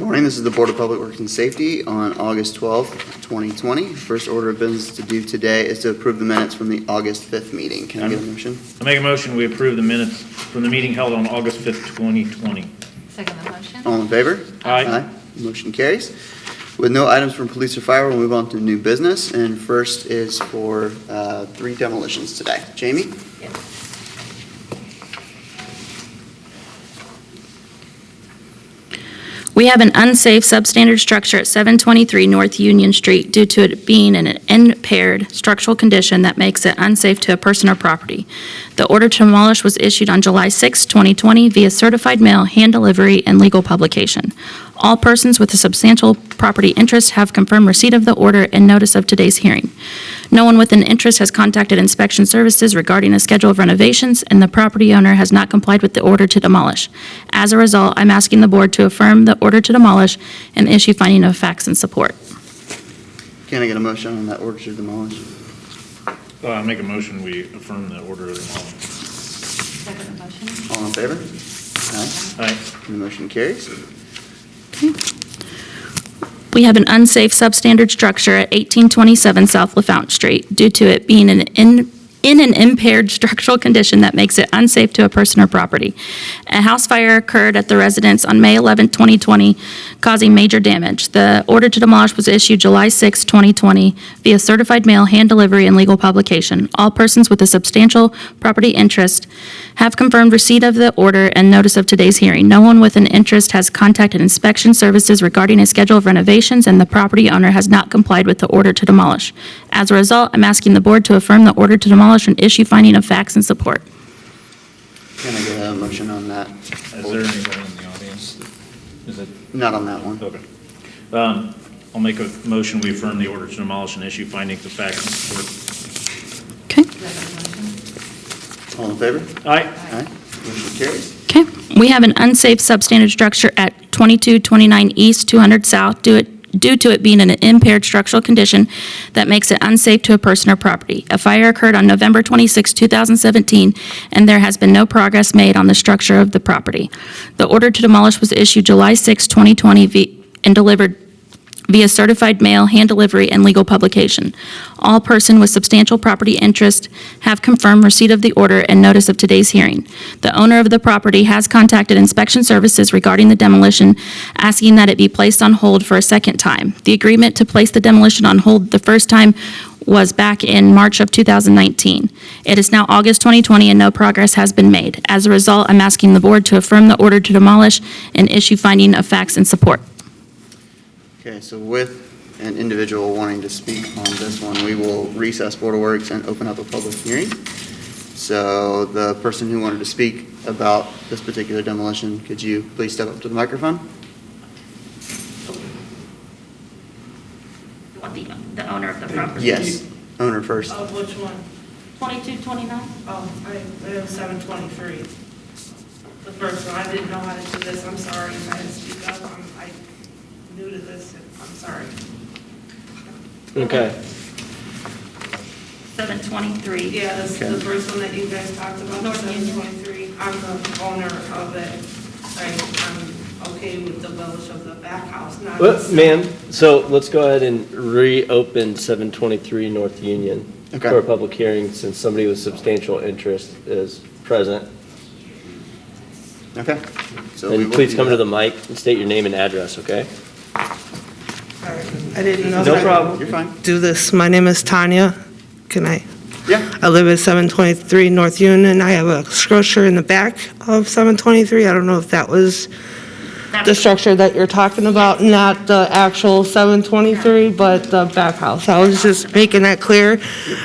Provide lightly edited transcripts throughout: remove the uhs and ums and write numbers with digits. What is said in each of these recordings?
morning. This is the Board of Public Works and Safety on August 12th, 2020. First order of business to do today is to approve the minutes from the August 5th meeting. Can I get a motion? I make a motion we approve the minutes from the meeting held on August 5th, 2020. Second the motion. All in favor? Aye. Motion carries. With no items from police or fire, we'll move on to new business. And first is for 3 demolitions today. Jamie? Yes. We have an unsafe substandard structure at 723 North Union Street due to it being in an impaired structural condition that makes it unsafe to a person or property. The order to demolish was issued on July 6, 2020 via certified mail, hand delivery, and legal publication. All persons with a substantial property interest have confirmed receipt of the order and notice of today's hearing. No one with an interest has contacted inspection services regarding a schedule of renovations, and the property owner has not complied with the order to demolish. As a result, I'm asking the board to affirm the order to demolish and issue finding of facts in support. Can I get a motion on that order to demolish? I make a motion we affirm the order of demolition. Second the motion. All in favor? Aye. Aye. The motion carries. We have an unsafe substandard structure at 1827 South LaFount Street due to it being in an impaired structural condition that makes it unsafe to a person or property. A house fire occurred at the residence on May 11, 2020, causing major damage. The order to demolish was issued July 6, 2020, via certified mail, hand delivery, and legal publication. All persons with a substantial property interest have confirmed receipt of the order and notice of today's hearing. No one with an interest has contacted inspection services regarding a schedule of renovations, and the property owner has not complied with the order to demolish. As a result, I'm asking the board to affirm the order to demolish and issue finding of facts in support. Can I get a motion on that? Is there anybody in the audience? Is it? Not on that one. Okay. I'll make a motion we affirm the order to demolish and issue findings of facts in support. Okay. Second the motion. All in favor? Aye. Aye. Motion carries. Okay. We have an unsafe substandard structure at 2229 East, 200 South, due to it being in an impaired structural condition that makes it unsafe to a person or property. A fire occurred on November 26, 2017, and there has been no progress made on the structure of the property. The order to demolish was issued July 6, 2020, and delivered via certified mail, hand delivery, and legal publication. All person with substantial property interest have confirmed receipt of the order and notice of today's hearing. The owner of the property has contacted inspection services regarding the demolition, asking that it be placed on hold for a second time. The agreement to place the demolition on hold the first time was back in March of 2019. It is now August 2020 and no progress has been made. As a result, I'm asking the board to affirm the order to demolish and issue finding of facts in support. Okay, so with an individual wanting to speak on this one, we will recess Board of Works and open up a public hearing. So the person who wanted to speak about this particular demolition, could you please step up to the microphone? You want the owner of the property? Yes, owner first. Of which one? 2229? Oh, I have 723. The first one, I didn't know how to do this, I'm sorry, I had to speak up, I'm new to this, I'm sorry. Okay. 723. Yeah, this Okay. the first one that you guys talked about, North Union. 723. I'm the owner of it. I'm okay with the demolition of the back house, not. Well, ma'am, so let's go ahead and reopen 723 North Union Okay. for a public hearing since somebody with substantial interest is present. Okay. So we And will please do come to that. the mic and state your name and address, okay? Sorry, I didn't know. No if I problem. You're fine. could Do this, my name is Tanya. Can I? Yeah. I live at 723 North Union. I have a structure in the back of 723. I don't know if that was the structure that you're talking about, not the actual 723, but the back house. I was just making that clear.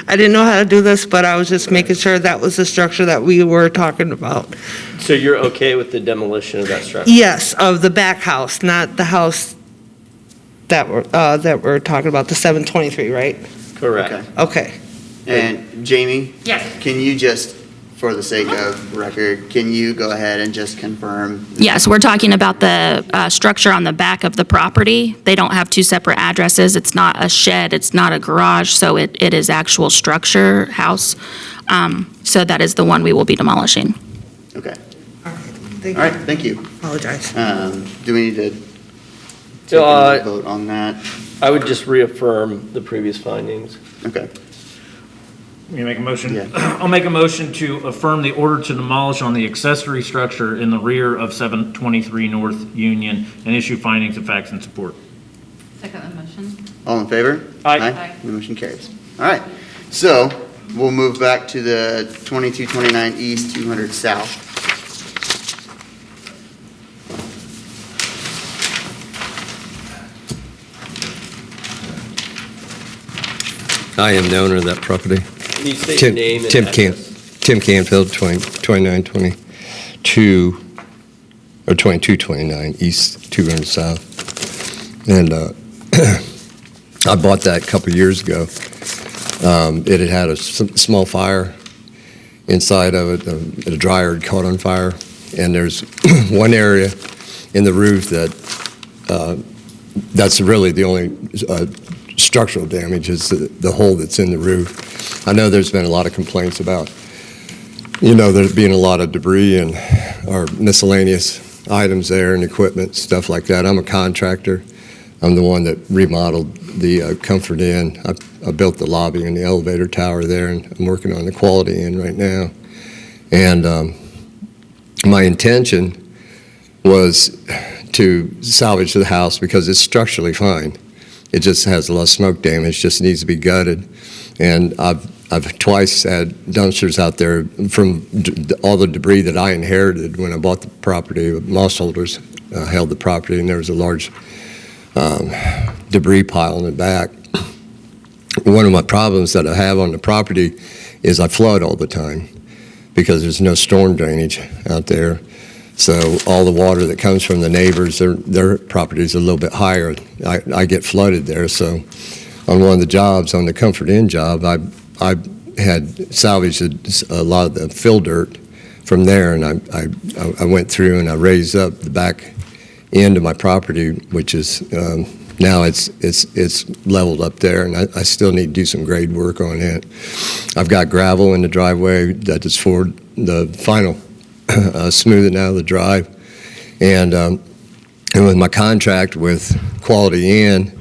I didn't know how to do this, but I was just making sure that was the structure that we were talking about. So you're okay with the demolition of that structure? Yes, of the back house, not the house that we're talking about, the 723, right? Correct. Okay. Okay. And Jamie? Yes. Can you just, for the sake of record, can you go ahead and just confirm? Yes, we're talking about the structure on the back of the property. They don't have two separate addresses. It's not a shed, it's not a garage, so it is actual structure, house. So that is the one we will be demolishing. Okay. All right, thank All you. right, thank you. Apologize. Do we need to taking Uh, a vote on that? I would just reaffirm the previous findings. Okay. You make a motion? Yeah. I'll make a motion to affirm the order to demolish on the accessory structure in the rear of 723 North Union and issue findings of facts and support. Second the motion. All in favor? Aye. Aye. The motion carries. All right, so we'll move back to the 2229 East, 200 South. I am the owner of that property. Can you state your name and Tim address? Tim Canfield, 2922, or 2229 East, 200 South. And I bought that a couple years ago. It had had a small fire inside of it. A dryer had caught on fire. And there's one area in the roof that's really the only structural damage is the hole that's in the roof. I know there's been a lot of complaints about, there being a lot of debris and or miscellaneous items there and equipment, stuff like that. I'm a contractor. I'm the one that remodeled the Comfort Inn. I built the lobby and the elevator tower there, and I'm working on the Quality Inn right now. And my intention was to salvage the house because it's structurally fine. It just has a lot of smoke damage, just needs to be gutted. And I've twice had dumpsters out there from all the debris that I inherited when I bought the property. Moss holders held the property, and there was a large debris pile in the back. One of my problems that I have on the property is I flood all the time because there's no storm drainage out there. So all the water that comes from the neighbors, their properties are a little bit higher. I get flooded there. So on one of the jobs, on the Comfort Inn job, I had salvaged a lot of the fill dirt from there, and I went through and I raised up the back end of my property, which is now it's leveled up there, and I still need to do some grade work on it. I've got gravel in the driveway that is for the final smoothing out of the drive, and with my contract with Quality Inn,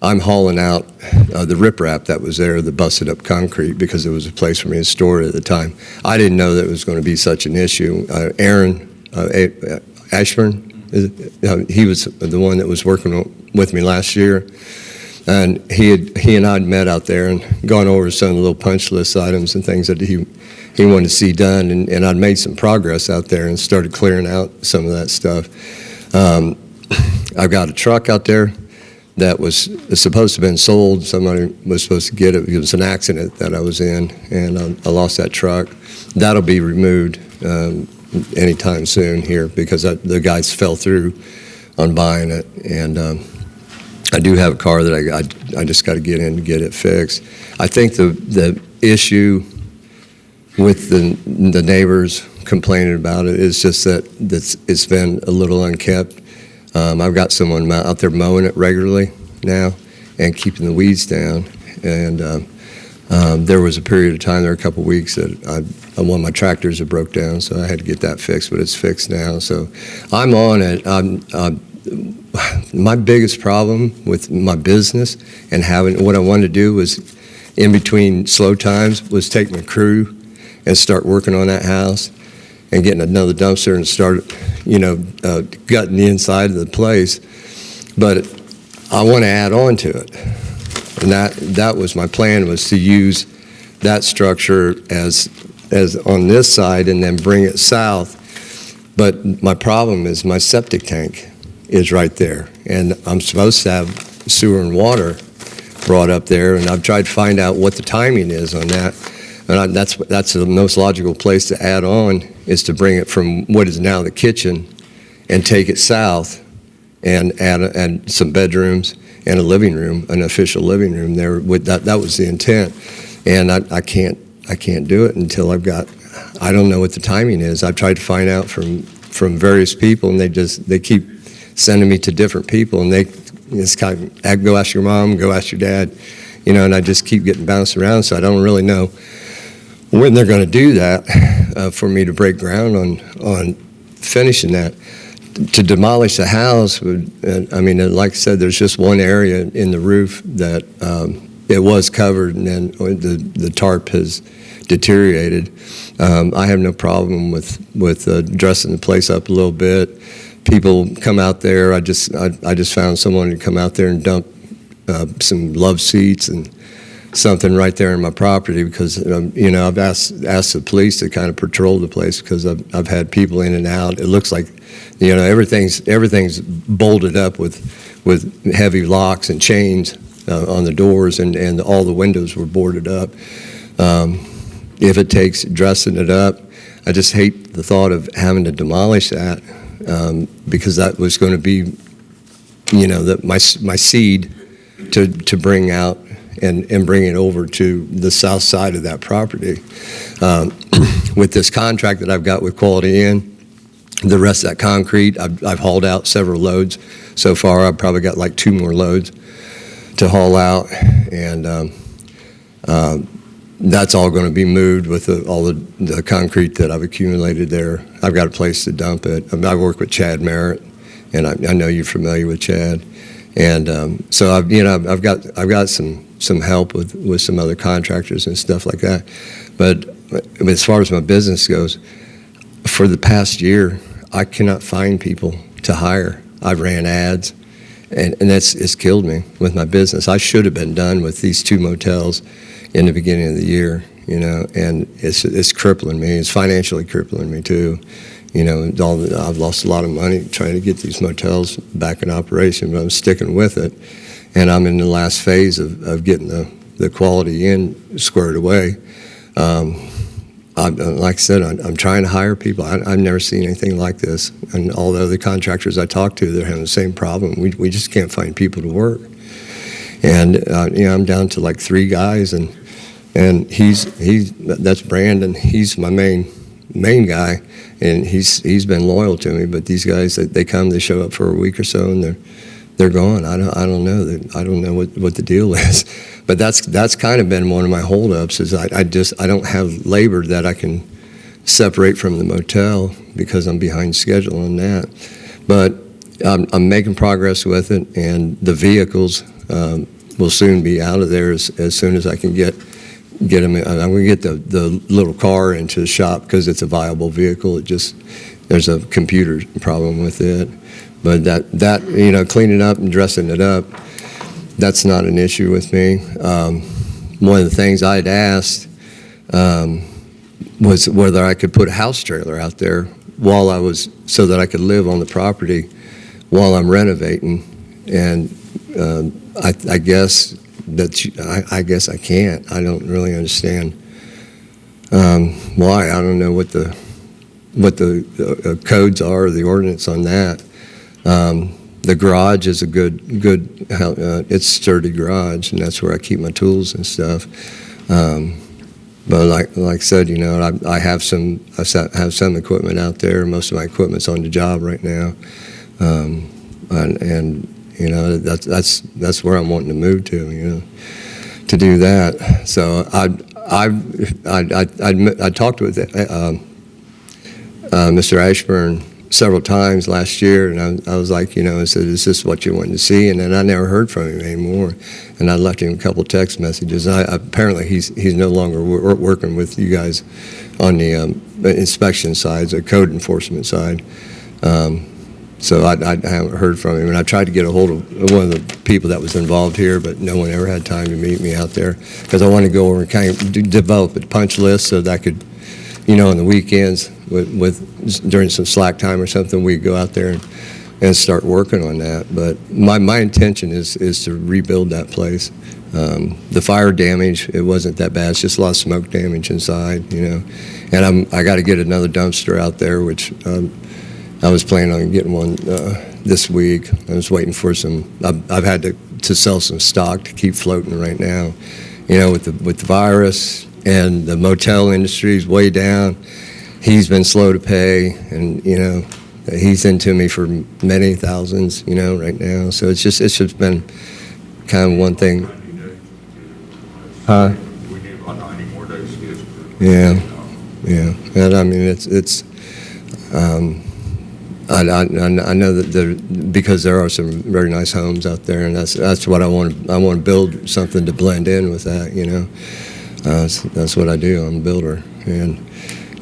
I'm hauling out the riprap that was there, the busted up concrete, because it was a place for me to store it at the time. I didn't know that it was going to be such an issue. Aaron Ashburn, he was the one that was working with me last year, and he and I had met out there and gone over some of the little punch list items and things that he wanted to see done, and I'd made some progress out there and started clearing out some of that stuff. I've got a truck out there that was supposed to have been sold. Somebody was supposed to get it. It was an accident that I was in, and I lost that truck. That'll be removed anytime soon here because the guys fell through on buying it, and I do have a car that I just got to get in to get it fixed. I think the issue with the neighbors complaining about it is just that it's been a little unkept. I've got someone out there mowing it regularly now and keeping the weeds down. And there was a period of time, there were a couple weeks that one of my tractors had broke down, so I had to get that fixed, but it's fixed now. So I'm on it. My biggest problem with my business and what I wanted to do was, in between slow times, was take my crew and start working on that house and getting another dumpster and start, gutting the inside of the place. But I want to add on to it. And that was my plan, was to use that structure as on this side and then bring it south. But my problem is my septic tank is right there. And I'm supposed to have sewer and water brought up there, and I've tried to find out what the timing is on that. And that's the most logical place to add on, is to bring it from what is now the kitchen and take it south and add some bedrooms and a living room, an official living room there. That was the intent. And I can't do it until I don't know what the timing is. I've tried to find out from various people, and they keep sending me to different people, and it's kind of, go ask your mom, go ask your dad, and I just keep getting bounced around, so I don't really know when they're going to do that for me to break ground on finishing that. to demolish the house would, I mean, like I said, there's just one area in the roof that it was covered, and then the tarp has deteriorated. I have no problem with dressing the place up a little bit. People come out there. I just found someone to come out there and dump some love seats and something right there in my property, because I've asked the police to kind of patrol the place, because I've had people in and out. It looks like everything's bolted up with heavy locks and chains on the doors, and all the windows were boarded up. If it takes dressing it up, I just hate the thought of having to demolish that, because that was going to be my seed to bring out and bring it over to the south side of that property. With this contract that I've got with Quality Inn, the rest of that concrete, I've hauled out several loads so far. I've probably got like 2 more loads to haul out, and that's all going to be moved with all the concrete that I've accumulated there. I've got a place to dump it. I work with Chad Merritt, and I know you're familiar with Chad, and so I've got some help with some other contractors and stuff like that. But as far as my business goes, for the past year, I cannot find people to hire. I've ran ads, and it's killed me with my business. I should have been done with these 2 motels in the beginning of the year, and it's crippling me. It's financially crippling me too. I've lost a lot of money trying to get these motels back in operation, but I'm sticking with it. And I'm in the last phase of getting the Quality Inn squared away. Like I said, I'm trying to hire people. I've never seen anything like this. And all the other contractors I talk to, they're having the same problem. We just can't find people to work. And I'm down to like 3 guys, and that's Brandon. He's my main guy, and he's been loyal to me. But these guys, they come, they show up for a week or so, and they're gone. I don't know. I don't know what the deal is. But that's kind of been one of my holdups, is I don't have labor that I can separate from the motel, because I'm behind schedule on that. But I'm making progress with it, and the vehicles will soon be out of there as soon as I can get them. I'm going to get the little car into the shop, because it's a viable vehicle. There's a computer problem with it. But that cleaning up and dressing it up, that's not an issue with me. One of the things I'd asked was whether I could put a house trailer out there so that I could live on the property while I'm renovating. And I guess I can't. I don't really understand why. I don't know what the codes are, or the ordinance on that. The garage is a good it's sturdy garage, and that's where I keep my tools and stuff. But like I said, I have some equipment out there. Most of my equipment's on the job right now, and that's where I'm wanting to move to, to do that. So I talked with Mr. Ashburn several times last year, and I was like, I said, is this what you wanted to see? And then I never heard from him anymore, and I left him a couple text messages. Apparently he's no longer working with you guys on the inspection side, the code enforcement side. So I haven't heard from him, and I tried to get a hold of one of the people that was involved here, but no one ever had time to meet me out there, because I wanted to go over and kind of develop a punch list so that I could, on the weekends, during some slack time or something, we'd go out there and start working on that. But my intention is to rebuild that place. The fire damage, it wasn't that bad. It's just a lot of smoke damage inside, And I got to get another dumpster out there, which I was planning on getting one this week. I was waiting for some. I've had to sell some stock to keep floating right now. With the virus, and the motel industry is way down. He's been slow to pay, and he's into me for many thousands, right now. So it's just been kind of one thing. Huh? We need about 90 more days to get. Yeah. And I mean, it's I know that because there are some very nice homes out there, and that's what I want. I want to build something to blend in with that, you know. That's what I do. I'm a builder, and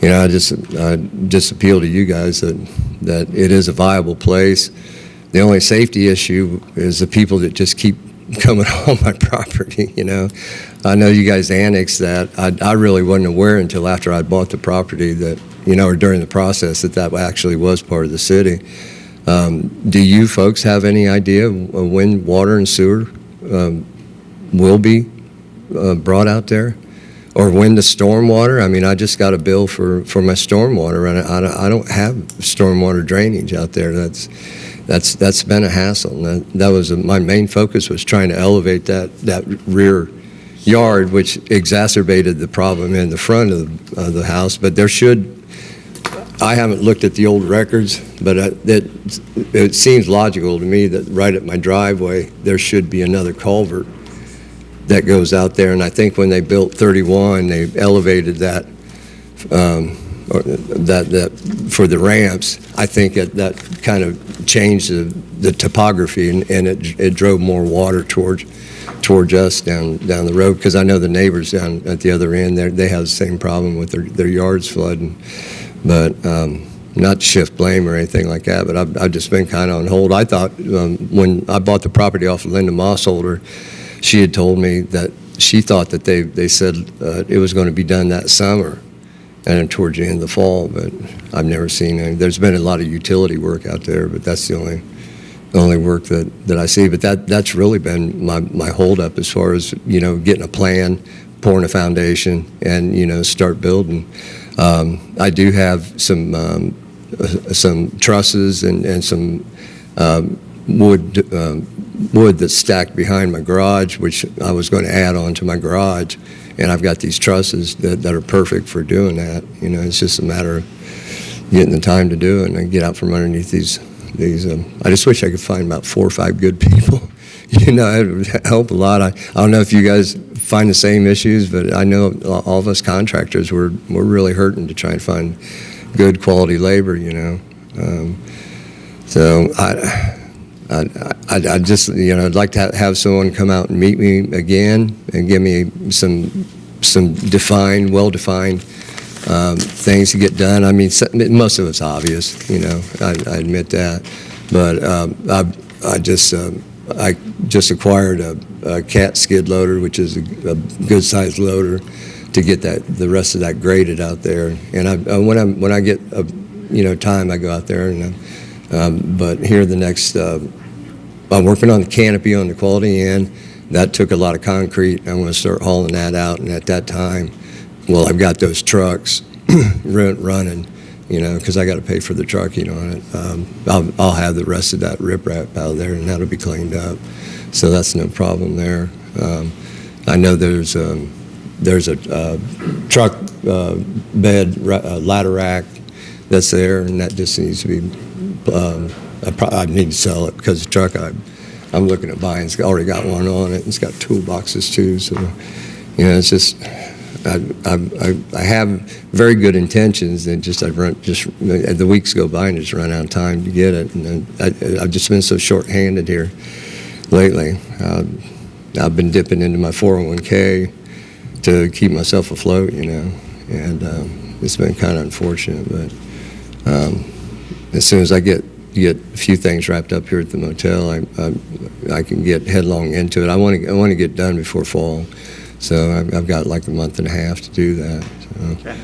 you know, I just appeal to you guys that it is a viable place. The only safety issue is the people that just keep coming on my property, you know. I know you guys annexed that. I really wasn't aware until after I bought the property that, you know, or during the process that actually was part of the city. Do you folks have any idea of when water and sewer will be brought out there? Or when the stormwater? I mean, I just got a bill for my stormwater, and I don't have stormwater drainage out there. That's been a hassle. That was my main focus, was trying to elevate that rear yard, which exacerbated the problem in the front of the house. But there should, I haven't looked at the old records, but it seems logical to me that right at my driveway there should be another culvert that goes out there. And I think when they built 31, they elevated that for the ramps. I think that kind of changed the topography, and it drove more water towards us down the road, because I know the neighbors down at the other end, they have the same problem with their yards flooding. But not to shift blame or anything like that, but I've just been kind of on hold. I thought when I bought the property off of Linda Mossholder, she had told me that she thought that they said it was going to be done that summer and then towards the end of the fall, but I've never seen any. There's been a lot of utility work out there, but that's the only work that I see. But that's really been my holdup as far as, you know, getting a plan, pouring a foundation, and, you know, start building. I do have some trusses and some wood that's stacked behind my garage, which I was going to add on to my garage, and I've got these trusses that are perfect for doing that. You know, it's just a matter of getting the time to do it and get out from underneath these. I just wish I could find about 4 or 5 good people. You know, it would help a lot. I don't know if you guys find the same issues, but I know all of us contractors, we're really hurting to try and find good quality labor, you know. So I just, you know, I'd like to have someone come out and meet me again and give me some well-defined things to get done. I mean, most of it's obvious, you know, I admit that. But I just acquired a cat skid loader, which is a good-sized loader, to get the rest of that graded out there. And when I get time, I go out there. And but here the next, I'm working on the canopy on the quality end. That took a lot of concrete. I'm going to start hauling that out. And at that time, well, I've got those trucks running, you know, because I got to pay for the trucking on it. I'll have the rest of that riprap out there, and that'll be cleaned up. So that's no problem there. I know there's a truck bed ladder rack that's there, and that just needs to be. I need to sell it because the truck I'm looking at buying, it's already got one on it. It's got toolboxes too, so you know, it's just. I have very good intentions, and just the weeks go by and just run out of time to get it. And I've just been so short-handed here lately. I've been dipping into my 401k to keep myself afloat, you know, and it's been kind of unfortunate. But as soon as I get a few things wrapped up here at the motel, I can get headlong into it. I want to get done before fall. So I've got like a month and a half to do that. So. Okay.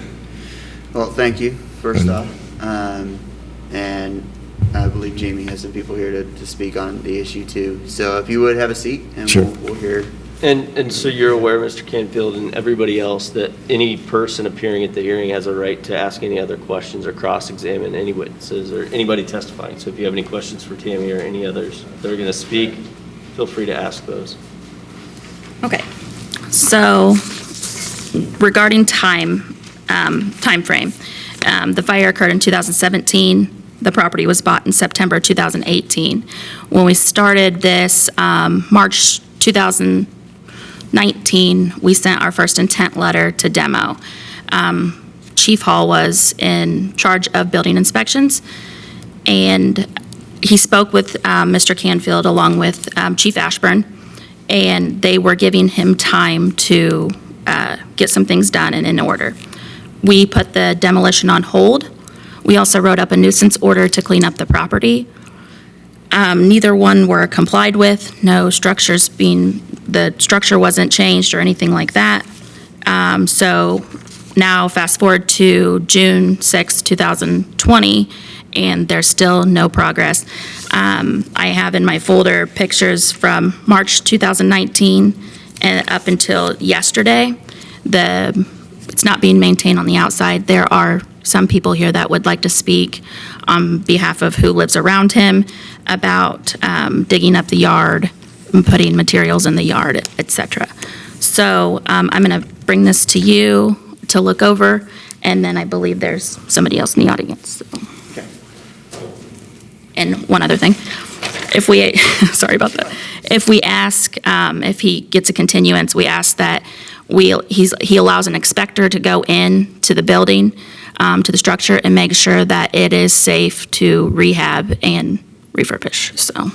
Well, thank you, first off. And I believe Jamie has some people here to speak on the issue too. So if you would have a seat, and sure. we'll hear. And so you're aware, Mr. Canfield, and everybody else, that any person appearing at the hearing has a right to ask any other questions or cross-examine any witnesses or anybody testifying. So if you have any questions for Tammy or any others that are going to speak, feel free to ask those. Okay. So regarding time frame, the fire occurred in 2017. The property was bought in September 2018. When we started this, March 2019, we sent our first intent letter to demo. Chief Hall was in charge of building inspections. And he spoke with Mr. Canfield along with Chief Ashburn, and they were giving him time to get some things done and in order. We put the demolition on hold. We also wrote up a nuisance order to clean up the property. Neither one were complied with. The structure wasn't changed or anything like that. So now fast forward to June 6, 2020, and there's still no progress. I have in my folder pictures from March 2019 and up until yesterday. It's not being maintained on the outside. There are some people here that would like to speak on behalf of who lives around him about digging up the yard, and putting materials in the yard, et cetera. So I'm going to bring this to you to look over, and then I believe there's somebody else in the audience. So. And one other thing, if we, sorry about that, if we ask, if he gets a continuance, we ask that he allows an inspector to go in to the building, to the structure, and make sure that it is safe to rehab and refurbish, so.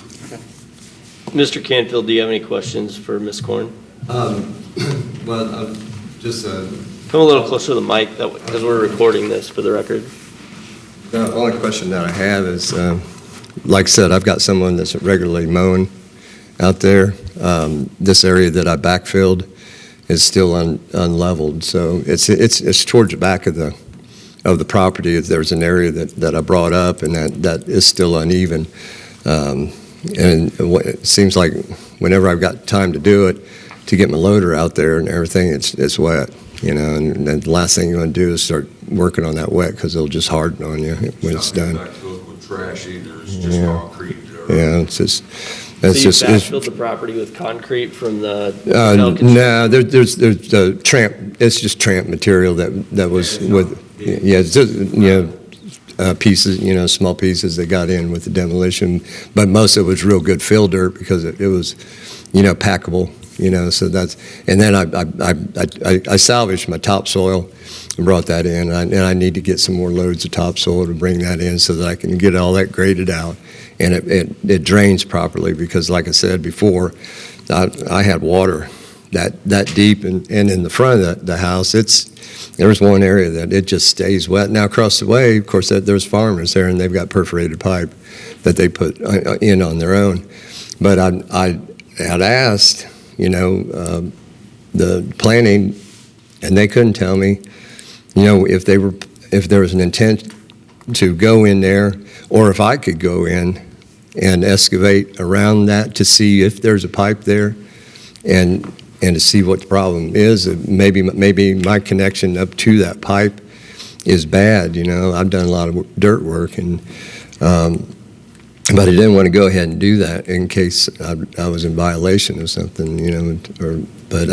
Mr. Canfield, do you have any questions for Ms. Korn? Well, just, Come a little closer to the mic, because we're recording this for the record. the only question that I have is, like I said, I've got someone that's regularly mowing out there. This area that I backfilled is still unleveled, so it's towards the back of the property. There's an area that I brought up, and that is still uneven. And it seems like whenever I've got time to do it, to get my loader out there and everything, it's wet, and then the last thing you want to do is start working on that wet, because it'll just harden on you when it's done. Not to look with trash either, it's just concrete. Yeah, it's just. So you backfilled the property with concrete from the? No, there's the tramp. It's just tramp material that was with. Yeah, it's just, pieces, small pieces that got in with the demolition, but most of it was real good fill dirt because it was, packable. So that's, and then I salvaged my topsoil and brought that in, and I need to get some more loads of topsoil to bring that in so that I can get all that graded out, and it drains properly, because like I said before, I had water that deep, and in the front of the house, there's one area that it just stays wet. Now across the way, of course, there's farmers there, and they've got perforated pipe that they put in on their own, but I had asked, the planning, and they couldn't tell me, if there was an intent to go in there, or if I could go in and excavate around that to see if there's a pipe there, and to see what the problem is. Maybe my connection up to that pipe is bad. I've done a lot of dirt work, and but I didn't want to go ahead and do that in case I was in violation of something, but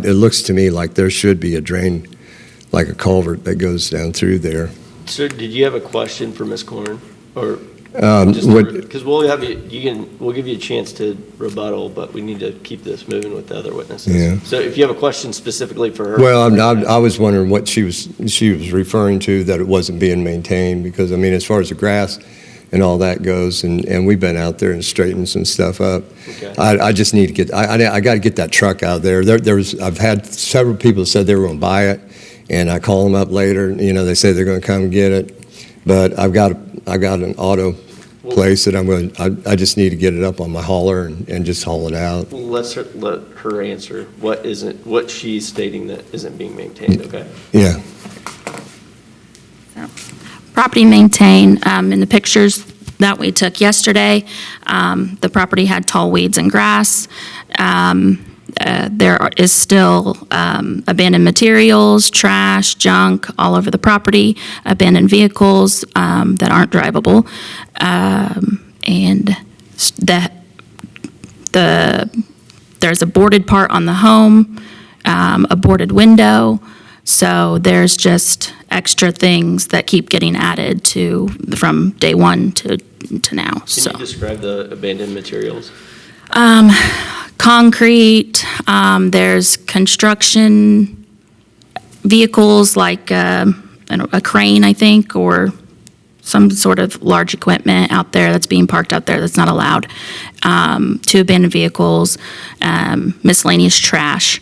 it looks to me like there should be a drain, like a culvert that goes down through there. Sir, did you have a question for Ms. Korn? Or because we'll give you a chance to rebuttal, but we need to keep this moving with the other witnesses. Yeah. So if you have a question specifically for her. Well, I was wondering what she was referring to, that it wasn't being maintained, because as far as the grass and all that goes, and we've been out there and straightened some stuff up. Okay. I just need to get, I got to get that truck out there. I've had several people said they were going to buy it, and I call them up later, they say they're going to come and get it, but I've got an auto place that I just need to get it up on my hauler and just haul it out. Well, let her answer what she's stating that isn't being maintained, okay? Yeah. Property maintained, in the pictures that we took yesterday, the property had tall weeds and grass. There is still abandoned materials, trash, junk all over the property, abandoned vehicles that aren't drivable, and there's a boarded part on the home, a boarded window. So there's just extra things that keep getting added from day one to now. Can you describe the abandoned materials? Concrete, there's construction vehicles like a crane, I think, or some sort of large equipment out there that's being parked out there that's not allowed. 2 abandoned vehicles, miscellaneous trash,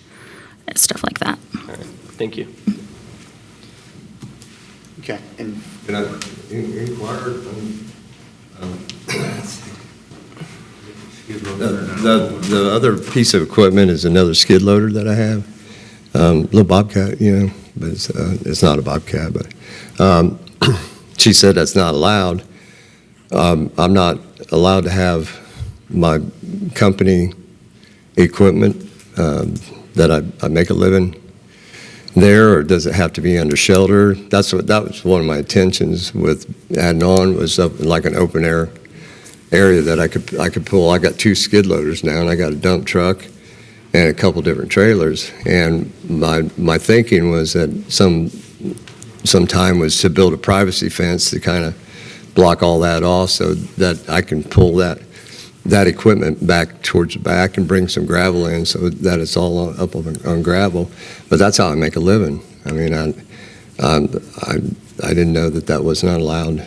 stuff like that. All right, thank you. Okay, and Can I inquire? The other piece of equipment is another skid loader that I have, little Bobcat, but it's not a Bobcat, but she said that's not allowed. I'm not allowed to have my company equipment that I make a living there, or does it have to be under shelter? That was one of my intentions with adding on, was up in like an open air area that I could pull. I got 2 skid loaders now, and I got a dump truck and a couple different trailers. And my thinking was that some time was to build a privacy fence to kind of block all that off, so that I can pull that equipment back towards the back and bring some gravel in, so that it's all up on gravel. But that's how I make a living. I mean, I didn't know that was not allowed,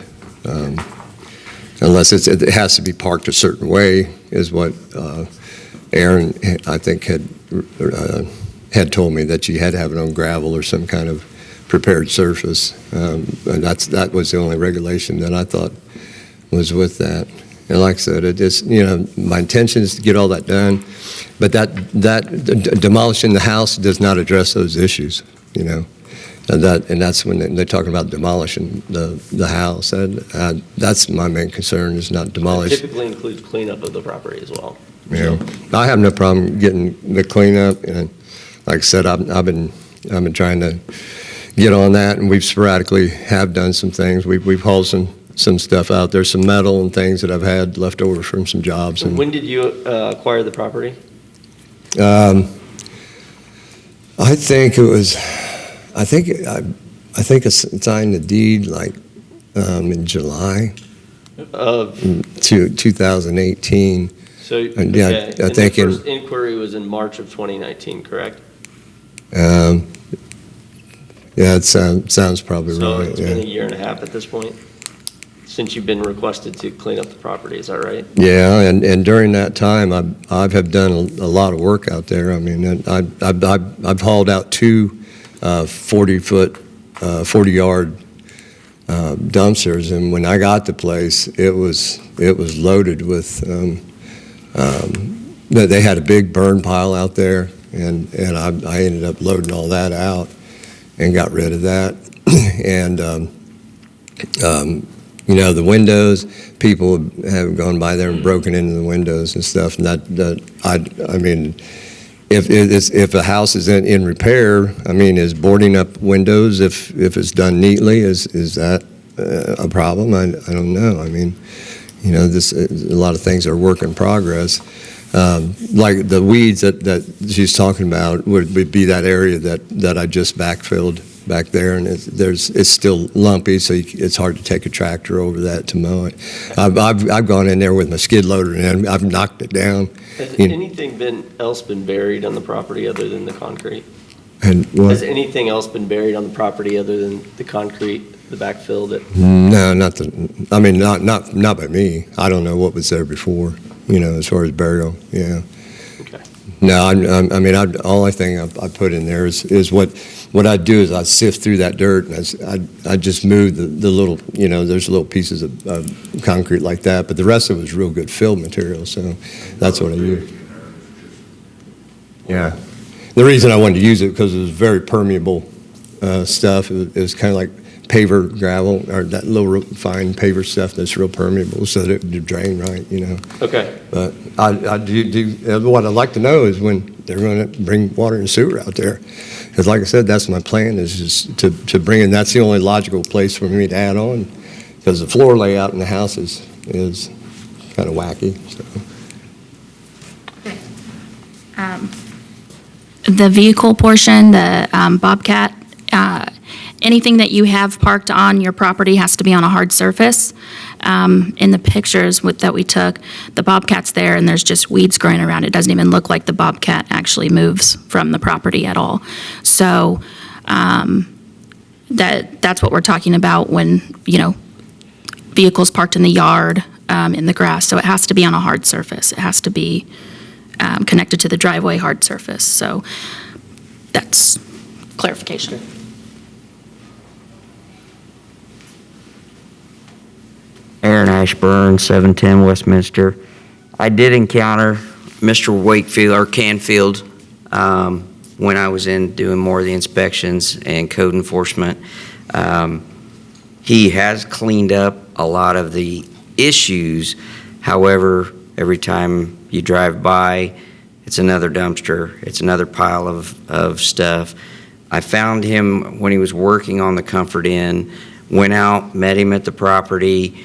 unless it has to be parked a certain way, is what Aaron, I think, had told me, that you had to have it on gravel or some kind of prepared surface. And that was the only regulation that I thought was with that. And like I said, it is, my intention is to get all that done, but that demolishing the house does not address those issues, and that's when they're talking about demolishing the house. And that's my main concern, is not It demolish. typically includes cleanup of the property as well. I have no problem getting the cleanup, and like I said, I've been trying to get on that, and we've sporadically have done some things. We've hauled some stuff out there, some metal and things that I've had left over from some jobs. And When did you acquire the property? I think I signed the deed like in July Of, 2018. so, And yeah, okay. I And think the in- first inquiry was in March of 2019, correct? Yeah, it sounds probably So right. it's been a Yeah. year and a half at this point, since you've been requested to clean up the property, is that right? Yeah, and during that time, I have done a lot of work out there. I mean, I've hauled out 2 40-yard dumpsters, and when I got the place, it was loaded with. They had a big burn pile out there, and I ended up loading all that out and got rid of that. And the windows, people have gone by there and broken into the windows and stuff. And I mean, if a house is in repair, I mean, is boarding up windows, if it's done neatly, is that a problem? I don't know. I mean, a lot of things are work in progress. Like the weeds that she's talking about would be that area that I just backfilled back there, and it's still lumpy, so it's hard to take a tractor over that to mow it. I've gone in there with my skid loader and I've knocked it down. Has You know. anything else been buried on the property other than the concrete? And Has anything else been buried on the property other than the concrete, the backfill that? No, not by me. I don't know what was there before, as far as burial. Yeah. Okay. No, all I think I put in there is what I do is I sift through that dirt, and I just move the little, there's little pieces of concrete like that, but the rest of it was real good fill material, so that's what I use. Yeah. The reason I wanted to use it because it was very permeable stuff. It was kind of like paver gravel, or that little real fine paver stuff that's real permeable, so that it would drain right, Okay. But I do what I'd like to know is when they're going to bring water and sewer out there. Because like I said, that's my plan, is just to bring in. That's the only logical place for me to add on, because the floor layout in the house is kind of wacky. So. The vehicle portion, the Bobcat, anything that you have parked on your property has to be on a hard surface. In the pictures that we took, the Bobcat's there and there's just weeds growing around. It doesn't even look like the Bobcat actually moves from the property at all. So that's what we're talking about when, vehicles parked in the yard, in the grass. So it has to be on a hard surface. It has to be connected to the driveway hard surface. So that's clarification. Aaron Ashburn, 710 Westminster. I did encounter Mr. Wakefield, or Canfield, when I was in doing more of the inspections and code enforcement. He has cleaned up a lot of the issues. However, every time you drive by, it's another dumpster, it's another pile of stuff. I found him when he was working on the Comfort Inn, went out, met him at the property,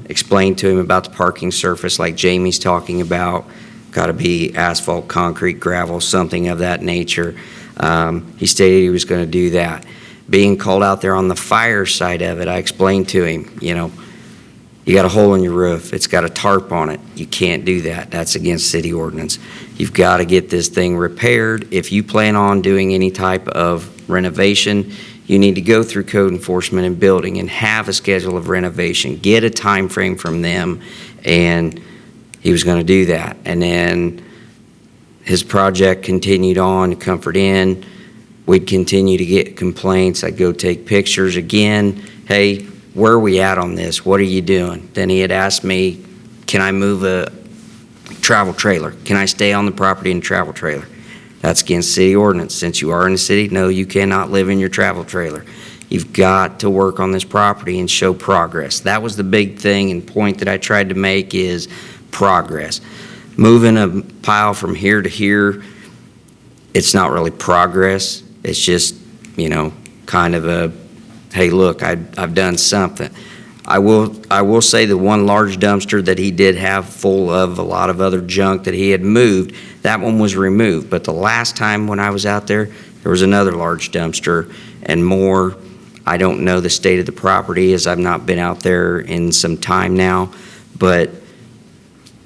explained to him about the parking surface like Jamie's talking about. Got to be asphalt, concrete, gravel, something of that nature. He stated he was going to do that. Being called out there on the fire side of it, I explained to him, you know, you got a hole in your roof. It's got a tarp on it. You can't do that. That's against city ordinance. You've got to get this thing repaired. If you plan on doing any type of renovation, you need to go through code enforcement and building and have a schedule of renovation. Get a time frame from them, and he was going to do that. And then his project continued on, Comfort Inn. We'd continue to get complaints. I'd go take pictures again. Hey, where are we at on this? What are you doing? Then he had asked me, can I move a travel trailer? Can I stay on the property in a travel trailer? That's against city ordinance. Since you are in the city, no, you cannot live in your travel trailer. You've got to work on this property and show progress. That was the big thing and point that I tried to make is progress. Moving a pile from here to here, it's not really progress. It's just, you know, kind of a, hey, look, I've done something. I will say the one large dumpster that he did have full of a lot of other junk that he had moved, that one was removed. But the last time when I was out there, there was another large dumpster and more. I don't know the state of the property as I've not been out there in some time now, but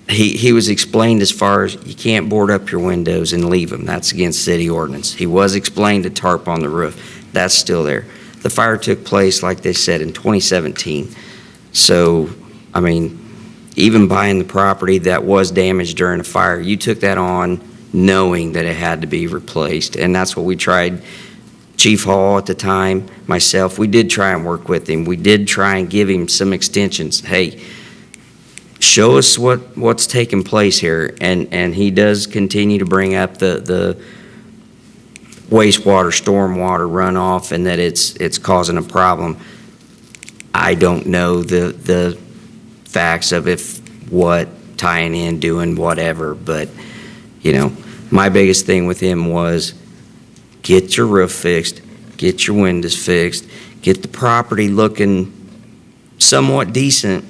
he was explained as far as you can't board up your windows and leave them. That's against city ordinance. He was explained to tarp on the roof. That's still there. The fire took place, like they said, in 2017. So, I mean, even buying the property that was damaged during a fire, you took that on knowing that it had to be replaced. And that's what we tried. Chief Hall at the time, myself, we did try and work with him. We did try and give him some extensions. Hey, show us what's taking place here. And he does continue to bring up the wastewater, stormwater runoff, and that it's causing a problem. I don't know the facts of what tying in, doing whatever, but you know, my biggest thing with him was get your roof fixed, get your windows fixed, get the property looking somewhat decent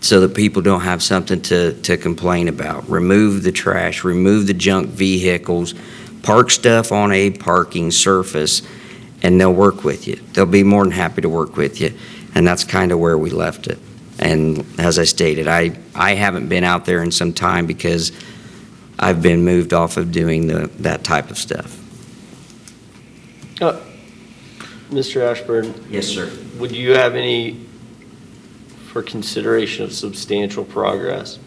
so that people don't have something to complain about. Remove the trash, remove the junk vehicles, park stuff on a parking surface, and they'll work with you. They'll be more than happy to work with you. And that's kind of where we left it. And as I stated, I haven't been out there in some time because I've been moved off of doing that type of stuff. Mr. Ashburn, Yes, sir. would you have any, for consideration of substantial progress,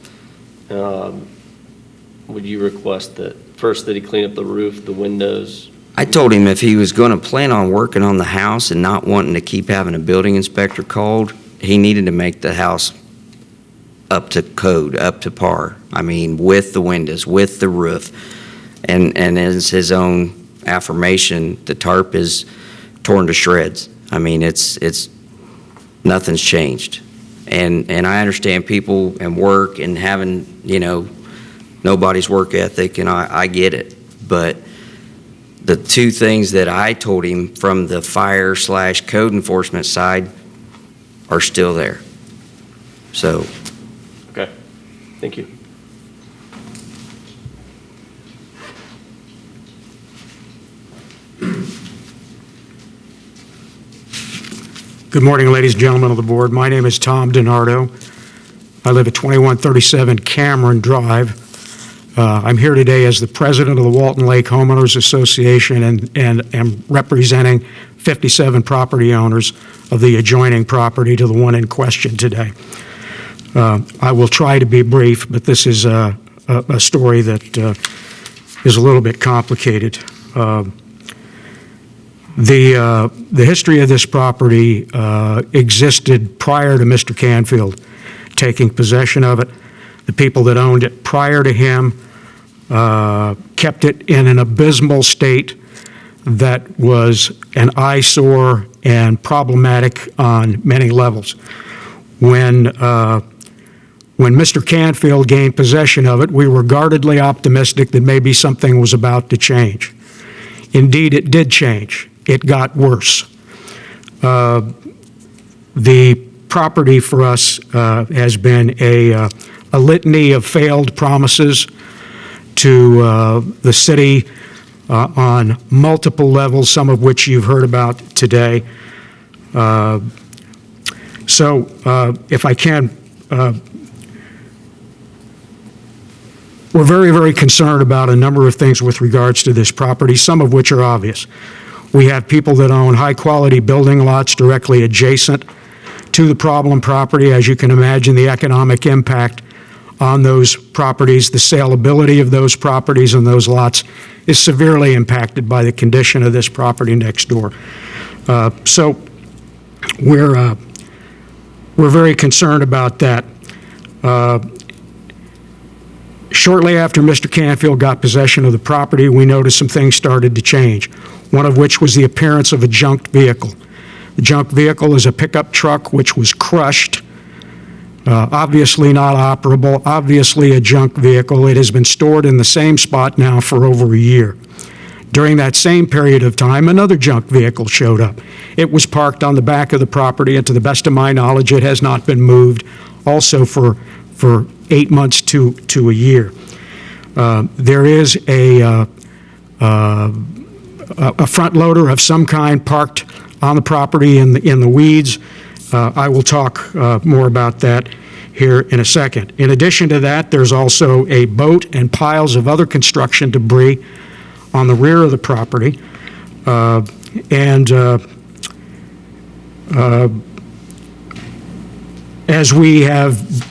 would you request that, first, that he clean up the roof, the windows? I told him if he was going to plan on working on the house and not wanting to keep having a building inspector called, he needed to make the house up to code, up to par. I mean, with the windows, with the roof. And as his own affirmation, the tarp is torn to shreds. I mean, it's nothing's changed. And I understand people and work and having, you know, nobody's work ethic, and I get it. But the two things that I told him from the fire/code enforcement side are still there. So. Okay, thank you. Good morning, ladies and gentlemen of the board. My name is Tom DiNardo. I live at 2137 Cameron Drive. I'm here today as the president of the Walton Lake Homeowners Association and am representing 57 property owners of the adjoining property to the one in question today. I will try to be brief, but this is a story that is a little bit complicated. The history of this property existed prior to Mr. Canfield taking possession of it. The people that owned it prior to him kept it in an abysmal state that was an eyesore and problematic on many levels. When Mr. Canfield gained possession of it, we were guardedly optimistic that maybe something was about to change. Indeed, it did change. It got worse. The property for us has been a litany of failed promises to the city on multiple levels, some of which you've heard about today. So if I can, we're very, very concerned about a number of things with regards to this property, some of which are obvious. We have people that own high-quality building lots directly adjacent to the problem property. As you can imagine, the economic impact on those properties, the saleability of those properties and those lots is severely impacted by the condition of this property next door. So we're very concerned about that. Shortly after Mr. Canfield got possession of the property, we noticed some things started to change, one of which was the appearance of a junked vehicle. The junked vehicle is a pickup truck which was crushed, obviously not operable, obviously a junk vehicle. It has been stored in the same spot now for over a year. During that same period of time, another junk vehicle showed up. It was parked on the back of the property, and to the best of my knowledge, it has not been moved, also for 8 months to a year. There is a front loader of some kind parked on the property in the weeds. I will talk more about that here in a second. In addition to that, there's also a boat and piles of other construction debris on the rear of the property. As we have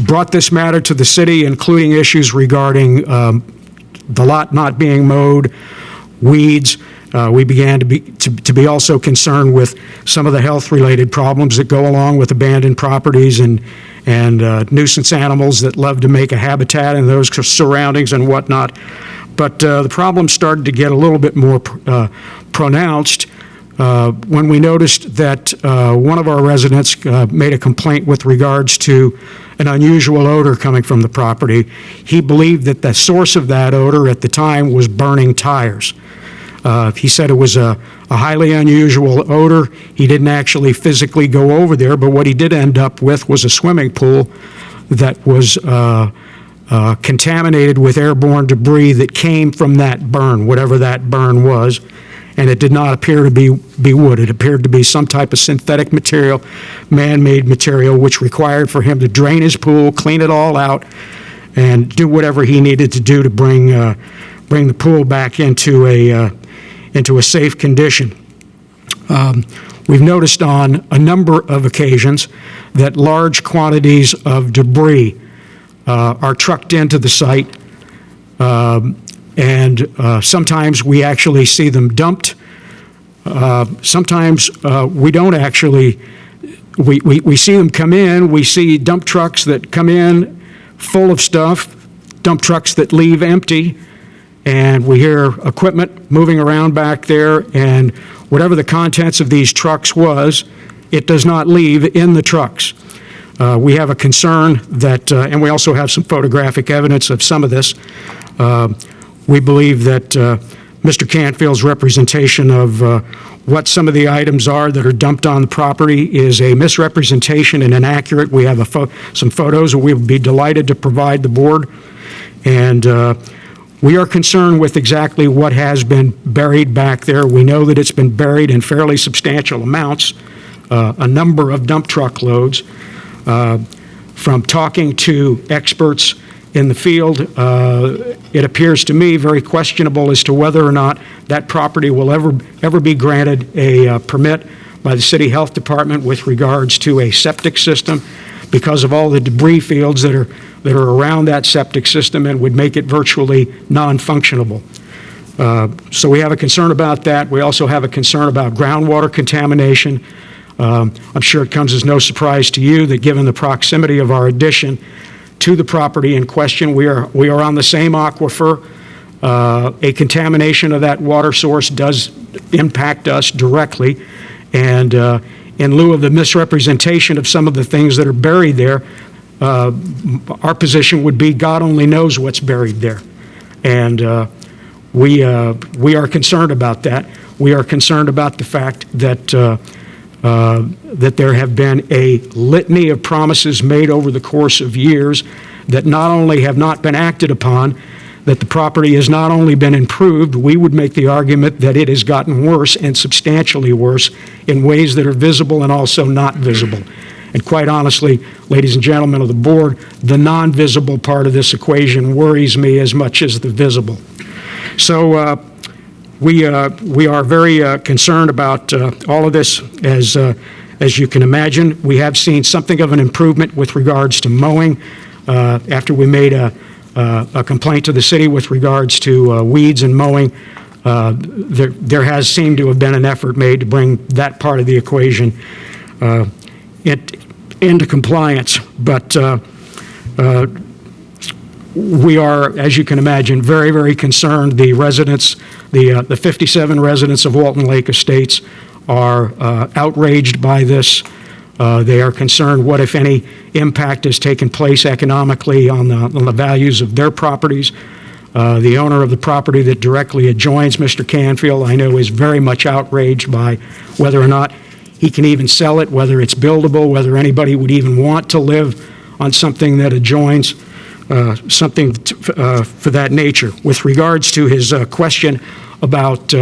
brought this matter to the city, including issues regarding the lot not being mowed, weeds, we began to be also concerned with some of the health-related problems that go along with abandoned properties and nuisance animals that love to make a habitat in those surroundings and whatnot. But the problem started to get a little bit more pronounced when we noticed that one of our residents made a complaint with regards to an unusual odor coming from the property. He believed that the source of that odor at the time was burning tires. He said it was a highly unusual odor. He didn't actually physically go over there, but what he did end up with was a swimming pool that was contaminated with airborne debris that came from that burn, whatever that burn was. And it did not appear to be wood. It appeared to be some type of synthetic material, man-made material, which required for him to drain his pool, clean it all out, and do whatever he needed to do to bring the pool back into a safe condition. We've noticed on a number of occasions that large quantities of debris are trucked into the site. And sometimes we actually see them dumped. Sometimes we don't actually, we see them come in, we see dump trucks that come in full of stuff, dump trucks that leave empty, and we hear equipment moving around back there, and whatever the contents of these trucks was, it does not leave in the trucks. We have a concern that, and we also have some photographic evidence of some of this. We believe that Mr. Canfield's representation of what some of the items are that are dumped on the property is a misrepresentation and inaccurate. We have some photos, and we would be delighted to provide the board. And we are concerned with exactly what has been buried back there. We know that it's been buried in fairly substantial amounts, a number of dump truck loads. From talking to experts in the field. It appears to me very questionable as to whether or not that property will ever be granted a permit by the City Health Department with regards to a septic system because of all the debris fields that are around that septic system and would make it virtually non-functionable. So we have a concern about that. We also have a concern about groundwater contamination. I'm sure it comes as no surprise to you that given the proximity of our addition to the property in question, we are on the same aquifer. A contamination of that water source does impact us directly. And in lieu of the misrepresentation of some of the things that are buried there, our position would be God only knows what's buried there. And we are concerned about that. We are concerned about the fact that that there have been a litany of promises made over the course of years that not only have not been acted upon, that the property has not only been improved, we would make the argument that it has gotten worse and substantially worse in ways that are visible and also not visible. And quite honestly, ladies and gentlemen of the board, the non-visible part of this equation worries me as much as the visible. So we are very concerned about all of this. As you can imagine, we have seen something of an improvement with regards to mowing after we made a complaint to the city with regards to weeds and mowing. There has seemed to have been an effort made to bring that part of the equation into compliance. But we are, as you can imagine, very, very concerned. The residents, the 57 residents of Walton Lake Estates are outraged by this. They are concerned what, if any, impact has taken place economically on the values of their properties. The owner of the property that directly adjoins Mr. Canfield, I know, is very much outraged by whether or not he can even sell it, whether it's buildable, whether anybody would even want to live on something that adjoins, something for that nature. With regards to his question about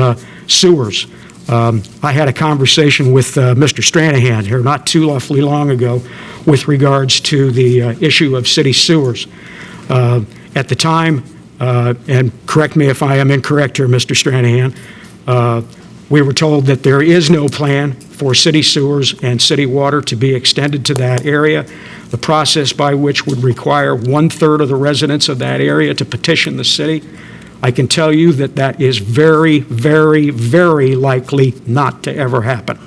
sewers, I had a conversation with Mr. Stranahan here not too awfully long ago with regards to the issue of city sewers. At the time, and correct me if I am incorrect here, Mr. Stranahan, we were told that there is no plan for city sewers and city water to be extended to that area, the process by which would require 1/3 of the residents of that area to petition the city. I can tell you that that is very, very, very likely not to ever happen.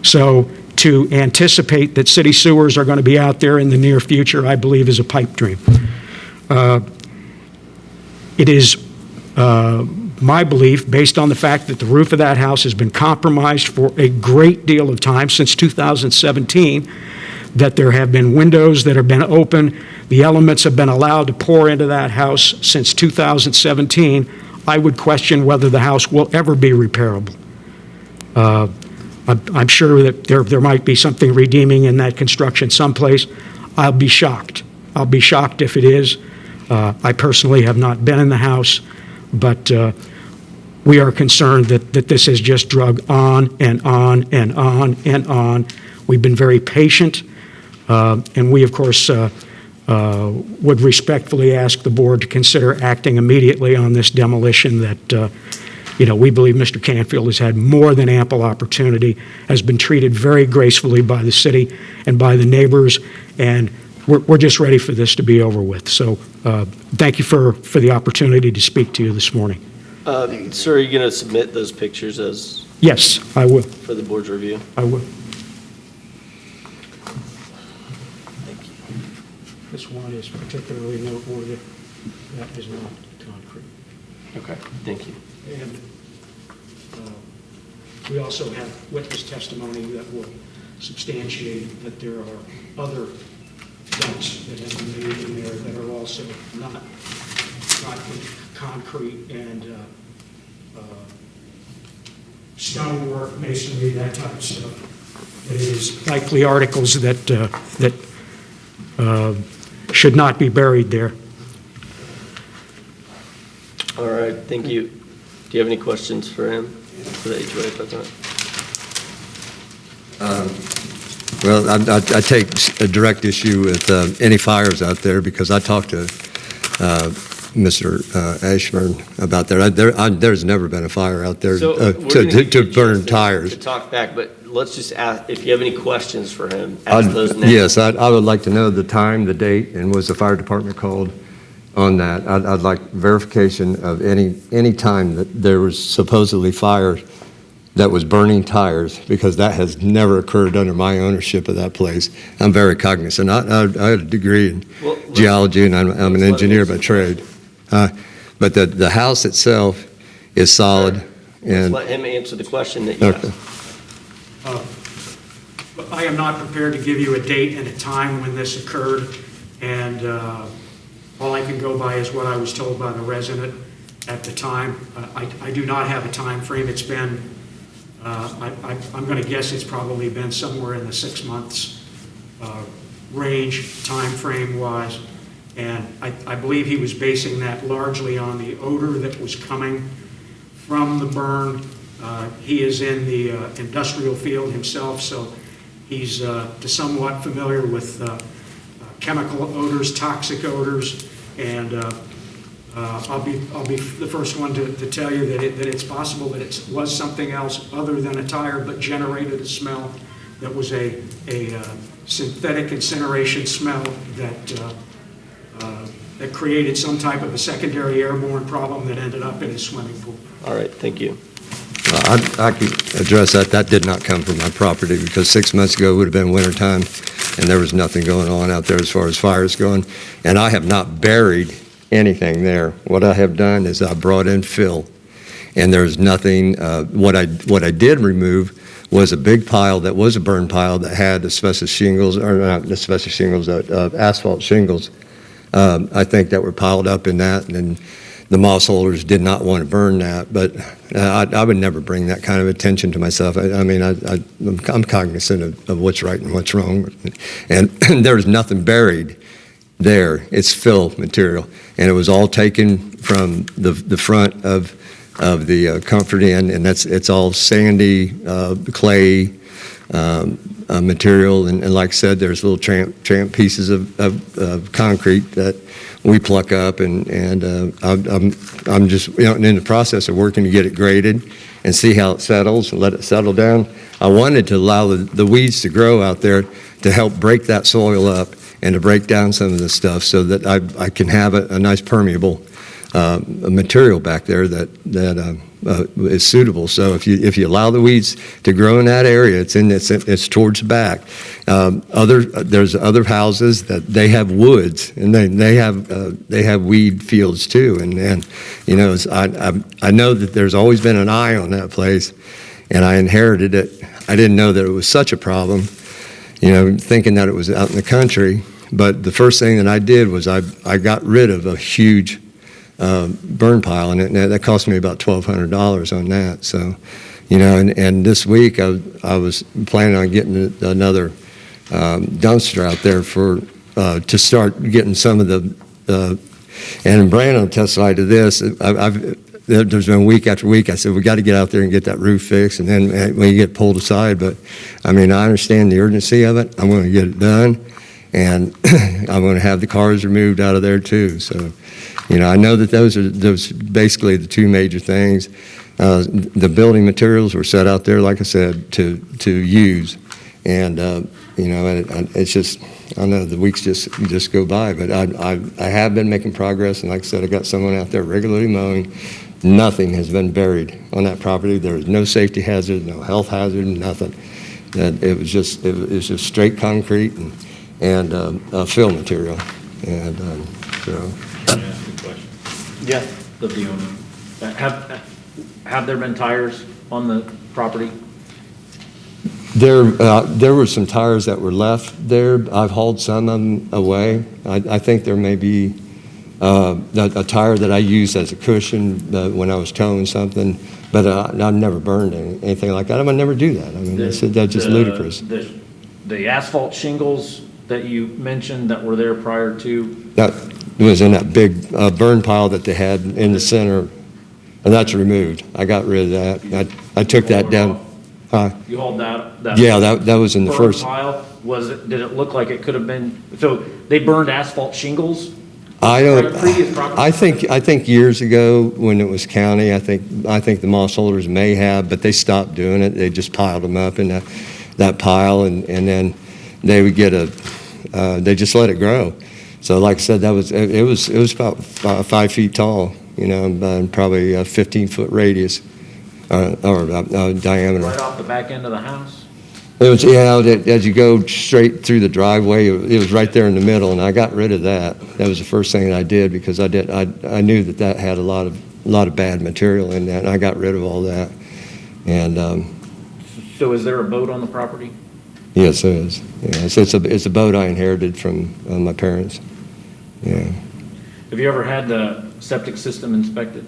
So to anticipate that city sewers are going to be out there in the near future, I believe, is a pipe dream. It is my belief, based on the fact that the roof of that house has been compromised for a great deal of time, since 2017, that there have been windows that have been open, the elements have been allowed to pour into that house since 2017, I would question whether the house will ever be repairable. I'm sure that there might be something redeeming in that construction someplace. I'll be shocked. I'll be shocked if it is. I personally have not been in the house, but we are concerned that this has just drug on and on and on and on. We've been very patient, and we, of course, would respectfully ask the board to consider acting immediately on this demolition that, we believe Mr. Canfield has had more than ample opportunity, has been treated very gracefully by the city and by the neighbors, and we're just ready for this to be over with. So thank you for the opportunity to speak to you this morning. Sir, are you going to submit those pictures as? Yes, I will. For the board's review? I will. This one is particularly noteworthy. That is not concrete. Okay, thank you. And we also have witness testimony that will substantiate that there are other dumps that have been made in there that are also not concrete and stonework, masonry, that type of stuff. It is likely articles that should not be buried there. All right, thank you. Do you have any questions for him, for the HOA president? Well, I take a direct issue with any fires out there because I talked to Mr. Ashburn about that. There's never been a fire out there So we're gonna give you to a burn chance tires. To talk back, but let's just ask, if you have any questions for him, ask those now. Yes, I would like to know the time, the date, and was the fire department called on that? I'd like verification of any time that there was supposedly fire that was burning tires, because that has never occurred under my ownership of that place. I'm very cognizant. I had a degree in geology, and I'm an engineer by trade. But the house itself is solid. Let's And let him answer the question that you okay. asked. I am not prepared to give you a date and a time when this occurred, and all I can go by is what I was told by the resident at the time. I do not have a time frame. It's been, I'm going to guess it's probably been somewhere in the 6 months range, time frame wise, and I believe he was basing that largely on the odor that was coming from the burn. He is in the industrial field himself, so he's somewhat familiar with chemical odors, toxic odors, and I'll be the first one to tell you that it's possible that it was something else other than a tire, but generated a smell that was a synthetic incineration smell that created some type of a secondary airborne problem that ended up in his swimming pool. All right, thank you. I can address that. That did not come from my property because 6 months ago it would have been wintertime and there was nothing going on out there as far as fires going. And I have not buried anything there. What I have done is I brought in fill, and there's nothing. What I did remove was a big pile that was a burn pile that had asbestos shingles, or not asbestos shingles, asphalt shingles. I think that were piled up in that, and the moss holders did not want to burn that, but I would never bring that kind of attention to myself. I'm cognizant of what's right and what's wrong, and there's nothing buried there. It's fill material, and it was all taken from the front of the comfort inn, and it's all sandy, clay material, and like I said, there's little tramp pieces of concrete that we pluck up, and I'm just in the process of working to get it graded and see how it settles and let it settle down. I wanted to allow the weeds to grow out there to help break that soil up and to break down some of the stuff so that I can have a nice permeable material back there that is suitable. So if you allow the weeds to grow in that area, it's towards the back. There's other houses that they have woods, and they have weed fields too. And I know that there's always been an eye on that place, and I inherited it. I didn't know that it was such a problem, thinking that it was out in the country. But the first thing that I did was I got rid of a huge burn pile, and that cost me about $1,200 on that. So, and this week I was planning on getting another dumpster out there to start getting some of the. And Brandon testified to this. There's been week after week. I said we got to get out there and get that roof fixed, and then when you get pulled aside. But I understand the urgency of it. I'm going to get it done, and I'm going to have the cars removed out of there too. So. I know that those are basically the two major things. The building materials were set out there, like I said, to use, and it's just I know the weeks just go by, but I have been making progress, and like I said, I got someone out there regularly mowing. Nothing has been buried on that property. There is no safety hazard, no health hazard, nothing. It was just straight concrete and fill material, and so. Yeah. Of the owner. Have there been tires on the property? There were some tires that were left there. I've hauled some of them away. I think there may be a tire that I used as a cushion when I was towing something, but I've never burned anything like that. I would never do that. That's just ludicrous. The asphalt shingles that you mentioned that were there prior to? That was in that big burn pile that they had in the center, and that's removed. I got rid of that. I took that down. You hauled that? Yeah, that was in the burn first. pile? Did it look like it could have been, so they burned asphalt shingles? I don't, Previous property? I think years ago, when it was county, I think the moss holders may have, but they stopped doing it. They just piled them up in that pile, and then they would get they just let it grow. So like I said, it was about 5 feet tall, and probably a 15-foot radius, or diameter. Right off the back end of the house? It was, as you go straight through the driveway, it was right there in the middle, and I got rid of that. That was the first thing that I did, because I knew that had a lot of bad material in that, and I got rid of all that. And So is there a boat on the property? yes, it is. Yeah, it's a boat I inherited from my parents. Yeah, Have you ever had the septic system inspected?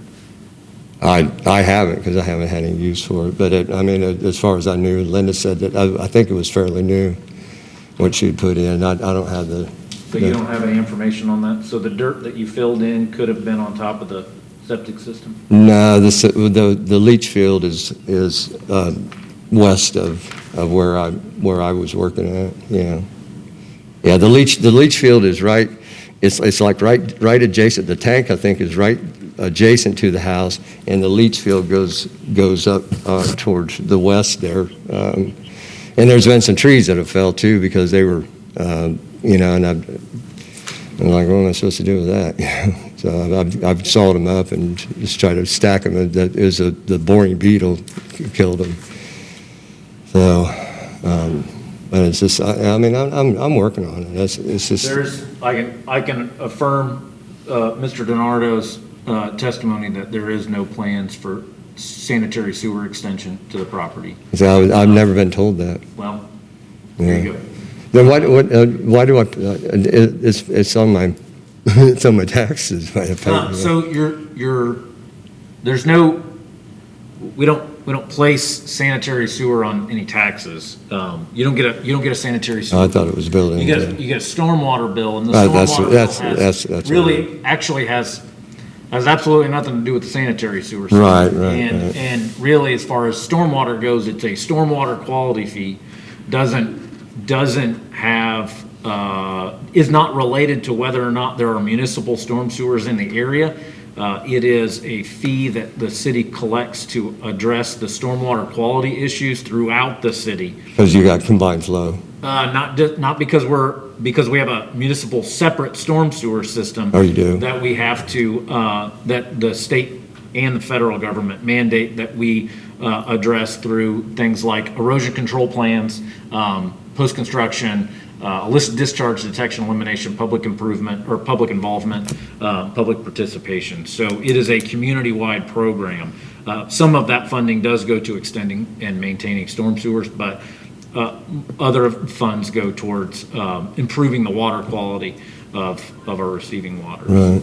I haven't, because I haven't had any use for it. But as far as I knew, Linda said that I think it was fairly new what she'd put in. I don't have the. So you don't have any information on that? So the dirt that you filled in could have been on top of the septic system? No, the leach field is west of where I was working at. Yeah. The leach field is right. It's like right adjacent. The tank, I think, is right adjacent to the house, and the leach field goes up towards the west there. And there's been some trees that have fell too, because they were, and I'm like, what am I supposed to do with that? So I've sawed them up and just tried to stack them. The boring beetle killed them. So, but it's just, I'm working on it. It's just. I can affirm Mr. DiNardo's testimony that there is no plans for sanitary sewer extension to the property. So I've never been told that. Well, there you go. Then why do I? It's on my it's on my taxes. So there's no, we don't place sanitary sewer on any taxes. You don't get a sanitary sewer. I thought it was building. You get a stormwater bill, and the stormwater bill really actually has absolutely nothing to do with the sanitary sewer system. Right. And really, as far as stormwater goes, it's a stormwater quality fee. Doesn't have is not related to whether or not there are municipal storm sewers in the area. It is a fee that the city collects to address the stormwater quality issues throughout the city. Because you got combined flow. Not because we have a municipal separate storm sewer system. Oh, you do? That we have to, that the state and the federal government mandate that we address through things like erosion control plans, post-construction, illicit discharge detection, elimination, public improvement, or public involvement, public participation. So it is a community-wide program. Some of that funding does go to extending and maintaining storm sewers, but other funds go towards improving the water quality of our receiving water. Right.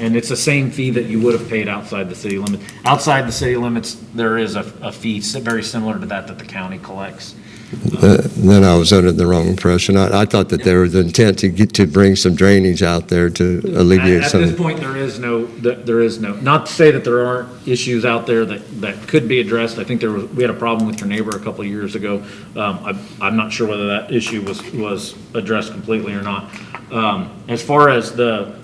And it's the same fee that you would have paid outside the city limits. Outside the city limits, there is a fee very similar to that the county collects. Then I was under the wrong impression. I thought that there was the intent to bring some drainage out there to alleviate some. At this point, there is no, not to say that there aren't issues out there that could be addressed. I think we had a problem with your neighbor a couple of years ago. I'm not sure whether that issue was addressed completely or not. As far as the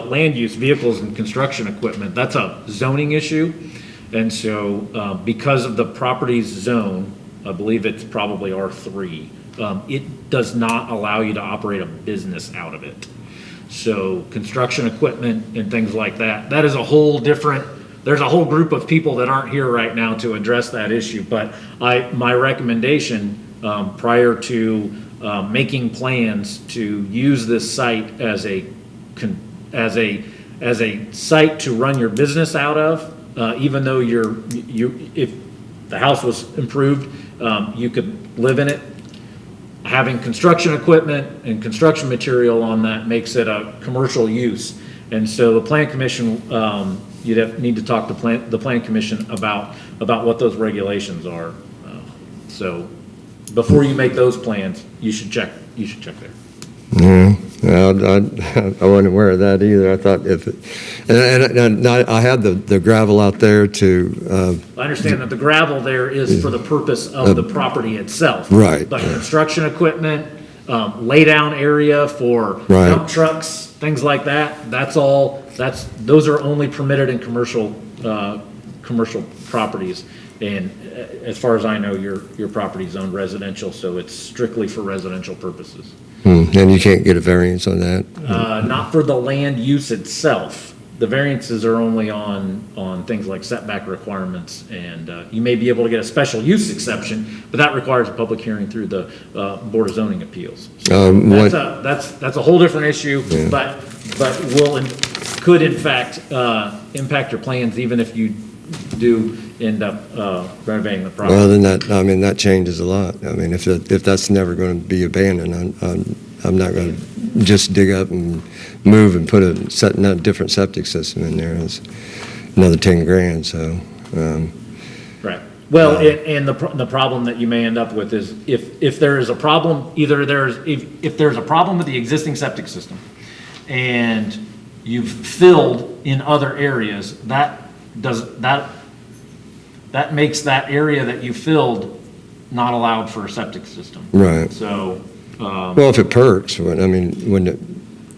land use, vehicles and construction equipment, that's a zoning issue. And so because of the property's zone, I believe it's probably R3. It does not allow you to operate a business out of it. So construction equipment and things like that is a whole different, there's a whole group of people that aren't here right now to address that issue. But my recommendation prior to making plans to use this site as a site to run your business out of, even though if the house was improved, you could live in it. Having construction equipment and construction material on that makes it a commercial use. And so the Plan Commission, you'd need to talk to the Plan Commission about what those regulations are. So before you make those plans, you should check there. I wasn't aware of that either. I thought if, and I had the gravel out there to, I understand that the gravel there is for the purpose of the property itself. Right. But construction equipment, lay-down area for Right. dump trucks, things like that, those are only permitted in commercial properties. And as far as I know, your property's zoned residential, so it's strictly for residential purposes. and you can't get a variance on that? Not for the land use itself. The variances are only on things like setback requirements, and you may be able to get a special use exception, but that requires a public hearing through the Board of Zoning Appeals. So that's a whole different issue, but could in fact impact your plans even if you do end up renovating the property. Well, then that changes a lot. I mean, if that's never going to be abandoned, I'm not going to just dig up and move and put a different septic system in there. It's another 10 grand, so. Right. Well, and the problem that you may end up with is if there is a problem, if there's a problem with the existing septic system and you've filled in other areas, that makes that area that you filled not allowed for a septic system. Right. So. Well, if it perks, wouldn't it?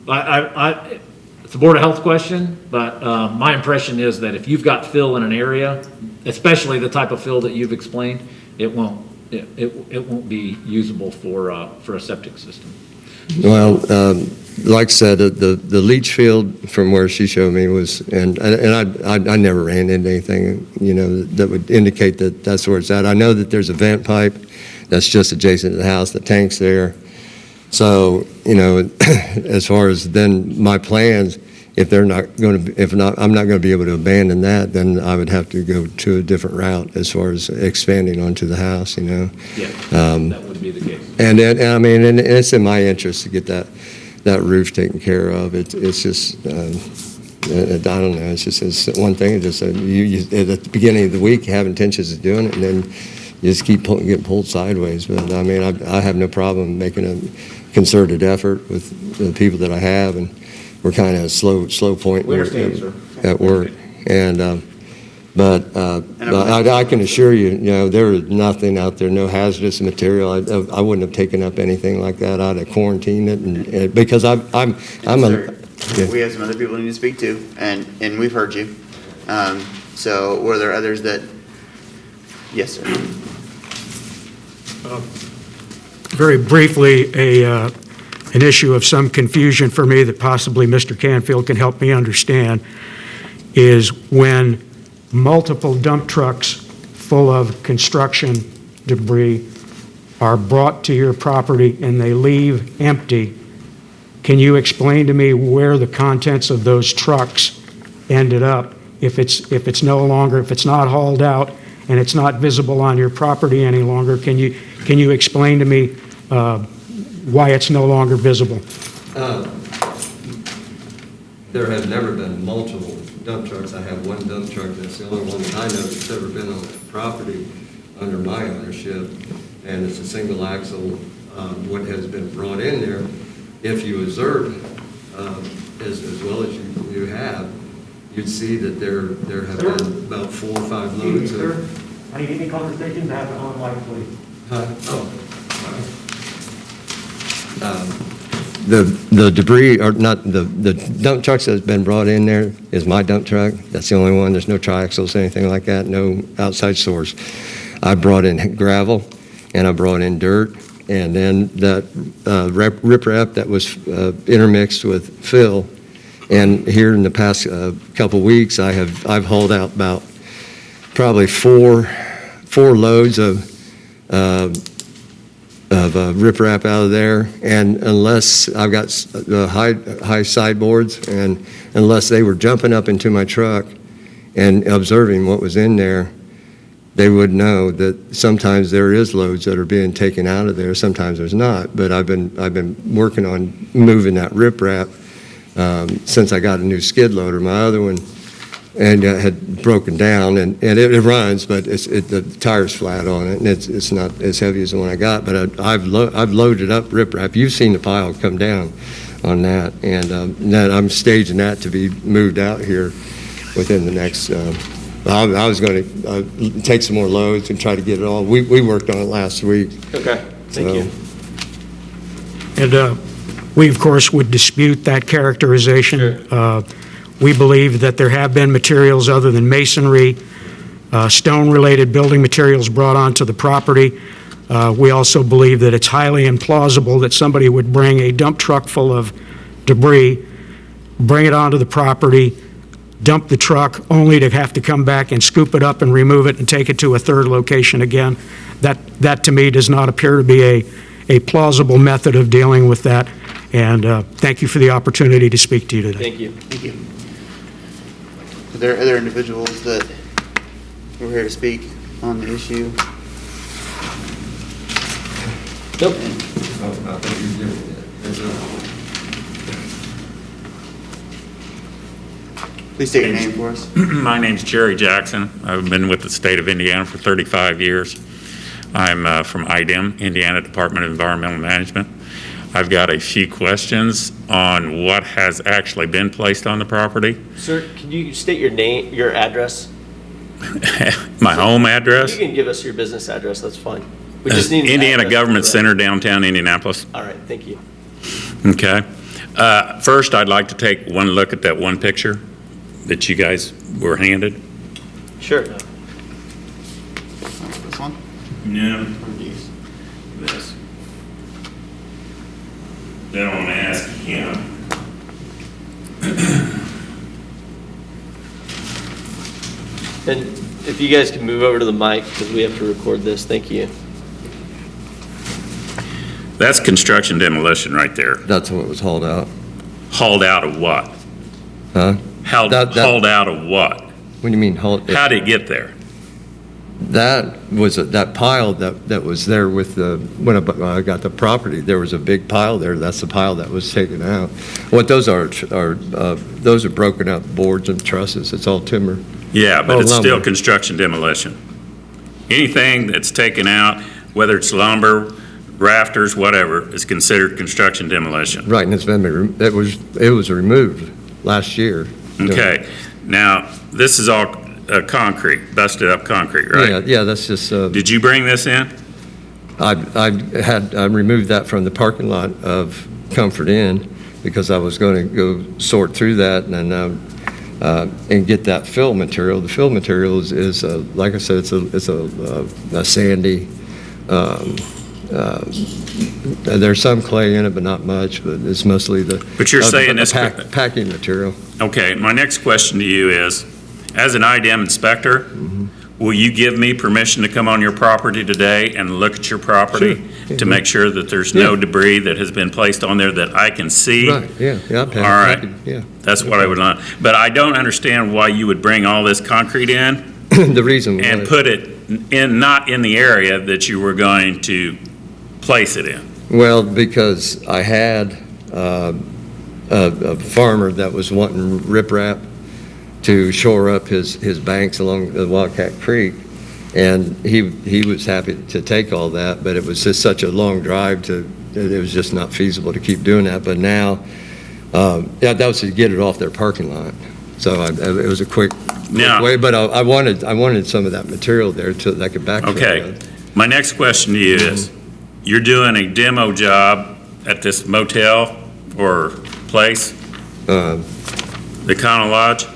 It's a Board of Health question, but my impression is that if you've got fill in an area, especially the type of fill that you've explained, it won't be usable for a septic system. Well, like I said, the leach field from where she showed me was, and I never ran into anything, that would indicate that that's where it's at. I know that there's a vent pipe that's just adjacent to the house, the tank's there. So, as far as then my plans, I'm not going to be able to abandon that, then I would have to go to a different route as far as expanding onto the house, Yeah, that would be the case. And it's in my interest to get that roof taken care of. It's just, I don't know, it's one thing, just you at the beginning of the week, you have intentions of doing it, and then you just keep getting pulled sideways. But I have no problem making a concerted effort with the people that I have, and we're kind of a slow point We understand, sir. at work. And but I can assure you, there is nothing out there, no hazardous material. I wouldn't have taken up anything like that. I'd have quarantined it, and because We have some other people we need to speak to, and we've heard you. So were there others that? Yes, sir. Very briefly, an issue of some confusion for me that possibly Mr. Canfield can help me understand is when multiple dump trucks full of construction debris are brought to your property and they leave empty, can you explain to me where the contents of those trucks ended up? If it's not hauled out and it's not visible on your property any longer, can you explain to me why it's no longer visible? There have never been multiple dump trucks. I have one dump truck. That's the only one that I know that's ever been on that property under my ownership, and it's a single axle. What has been brought in there, if you observe as well as you have, you'd see that there have been about 4 or 5 loads of. Any conversations happen online, please? The debris, or not, the dump trucks that's been brought in there is my dump truck. That's the only one. There's no triaxles, anything like that, no outside source. I brought in gravel, and I brought in dirt, and then that riprap that was intermixed with fill. And here in the past couple weeks, I've hauled out about probably four loads of riprap out of there, and unless I've got high sideboards, and unless they were jumping up into my truck and observing what was in there, they would know that sometimes there is loads that are being taken out of there, sometimes there's not. But I've been working on moving that riprap since I got a new skid loader. My other one had broken down, and it runs, but the tire's flat on it, and it's not as heavy as the one I got. But I've loaded up riprap. You've seen the pile come down on that. And then I'm staging that to be moved out here within the next, I was going to take some more loads and try to get it all. We worked on it last week. Okay, thank you. And we, of course, would dispute that characterization. Sure. We believe that there have been materials other than masonry, stone-related building materials brought onto the property. We also believe that it's highly implausible that somebody would bring a dump truck full of debris, bring it onto the property, dump the truck, only to have to come back and scoop it up and remove it and take it to a third location again. That to me, does not appear to be a plausible method of dealing with that. And thank you for the opportunity to speak to you today. Thank you. Thank you. Are there other individuals that were here to speak on the issue? Nope. Please state your name for us. My name's Jerry Jackson. I've been with the state of Indiana for 35 years. I'm from IDEM, Indiana Department of Environmental Management. I've got a few questions on what has actually been placed on the property. Sir, can you state your name, your address? My home address? You can give us your business address, that's fine. We just need an Indiana address. Government Center, downtown Indianapolis. All right, thank you. Okay. First, I'd like to take one look at that one picture that you guys were handed. Sure. This one? No. Or these? This. Then I want to ask him. And if you guys can move over to the mic, because we have to record this, thank you. That's construction demolition right there. That's what was hauled out. Hauled out of what? Huh? Hauled out of what? What do you mean hauled? How did it get there? That was, that pile that was there with the, when I got the property, there was a big pile there. That's the pile that was taken out. What those are those are broken up boards and trusses. It's all timber. Yeah, but it's lumber. still construction demolition. Anything that's taken out, whether it's lumber, rafters, whatever, is considered construction demolition. Right, and it's been, it was removed last year. Okay, now, this is all concrete, busted up concrete, right? Yeah, that's just, Did you bring this in? I removed that from the parking lot of Comfort Inn because I was going to go sort through that and get that fill material. The fill material is like I said, it's a sandy. There's some clay in it, but not much. But it's mostly the. But you're saying this. Packing material. Okay, my next question to you is, as an IDEM inspector, will you give me permission to come on your property today and look at your property Sure. to make sure that there's no debris that has been placed on there that I can see? Right. Yeah. All right. Yeah. That's what I would want. But I don't understand why you would bring all this concrete in The reason and was, put it in, not in the area that you were going to place it in. well, because I had a farmer that was wanting riprap to shore up his banks along the Wildcat Creek, and he was happy to take all that, but it was just such a long drive it was just not feasible to keep doing that. But now, that was to get it off their parking lot. So it was a quick Now- way, but I wanted some of that material there so that I could backfill Okay. it. My next question to you is, you're doing a demo job at this motel or place, Uh, the Econo Lodge,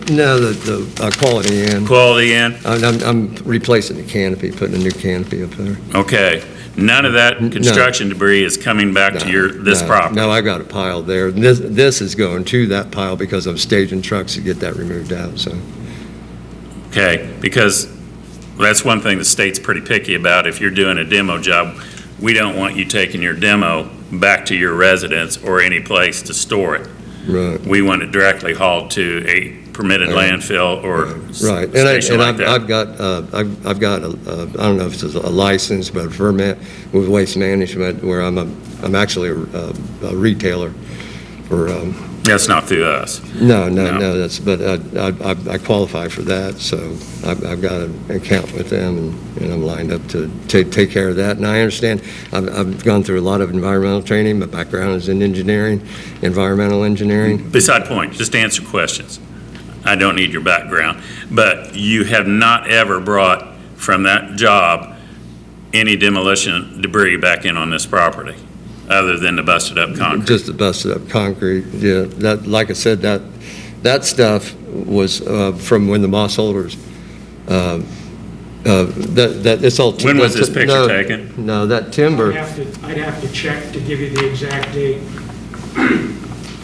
No, the Quality Inn. Quality Inn? I'm replacing the canopy, putting a new canopy up there. Okay. None of that construction debris is coming back to this No, property? No, I got a pile there. This is going to that pile because I'm staging trucks to get that removed out, so. Okay, because that's one thing the state's pretty picky about. If you're doing a demo job, we don't want you taking your demo back to your residence or any place to store it. Right. We want it directly hauled to a permitted landfill or Right, station like that. I've got I don't know if it's a license, but a permit with Waste Management where I'm actually a retailer for That's not through us. No, No. that's, but I qualify for that, so I've got an account with them, and I'm lined up to take care of that. And I understand, I've gone through a lot of environmental training. My background is in engineering, environmental engineering. Beside point, just answer questions. I don't need your background. But you have not ever brought from that job any demolition debris back in on this property, other than the busted up concrete? Just the busted up concrete, yeah. That, like I said, that stuff was from when the Moss holders, it's all. When was this picture taken? No, that timber. I'd have to check to give you the exact date.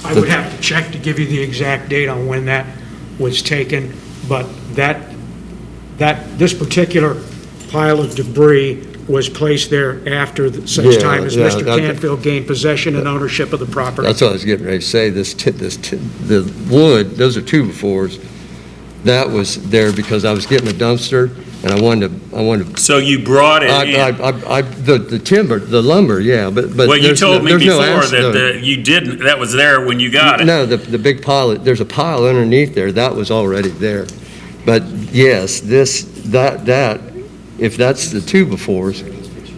I would have to check to give you the exact date on when that was taken, but this particular pile of debris was placed there after such Yeah, time as yeah, Mr. Canfield gained possession and ownership of the property. That's what I was getting ready to say. The wood, those are 2x4s. That was there because I was getting a dumpster, and I wanted to. So you brought it in? The timber, the lumber, yeah, but. Well, you told me there's no before asphalt. that you didn't, that was there when you got it. No, the big pile, there's a pile underneath there, that was already there. But yes, if that's the 2x4s,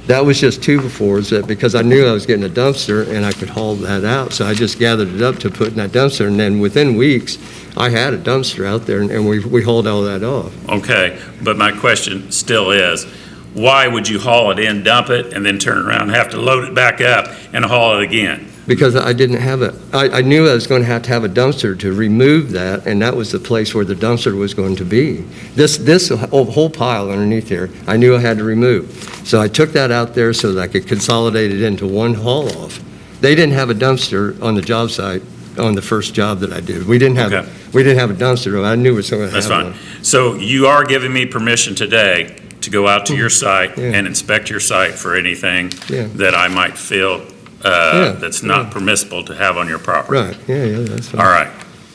that was just 2x4s, because I knew I was getting a dumpster and I could haul that out. So I just gathered it up to put in that dumpster, and then within weeks, I had a dumpster out there, and we hauled all that off. Okay, but my question still is, why would you haul it in, dump it, and then turn around and have to load it back up and haul it again? Because I didn't have I knew I was going to have a dumpster to remove that, and that was the place where the dumpster was going to be. This whole pile underneath here, I knew I had to remove. So I took that out there so that I could consolidate it into one haul-off. They didn't have a dumpster on the job site on the first job that I did. We didn't have a dumpster. I knew we were going to have one. That's fine. So you are giving me permission today to go out to your site and inspect your site for anything that I might feel that's not permissible to have on your property? Right, yeah, that's fine. All right,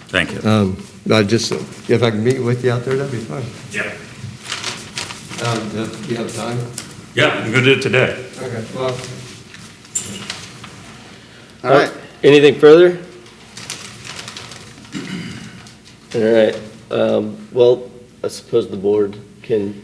thank you. If I can meet with you out there, that'd be fine. Yeah. Do you have time? Yeah, I'm gonna do it today. Okay, well. All right. Anything further? All right. Well, I suppose the board can.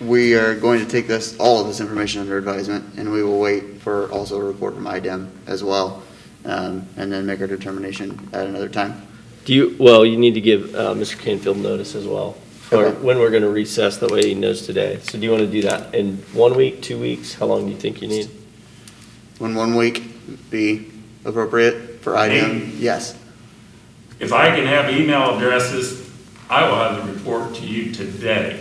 We are going to take all of this information under advisement, and we will wait for also a report from IDEM as well, and then make our determination at another time. You need to give Mr. Canfield notice as well, or Okay. when we're going to recess, that way he knows today. So do you want to do that in 1 week, 2 weeks? How long do you think you need? Would 1 week be appropriate for IDEM? Yes. If I can have email addresses, I will have the report to you today.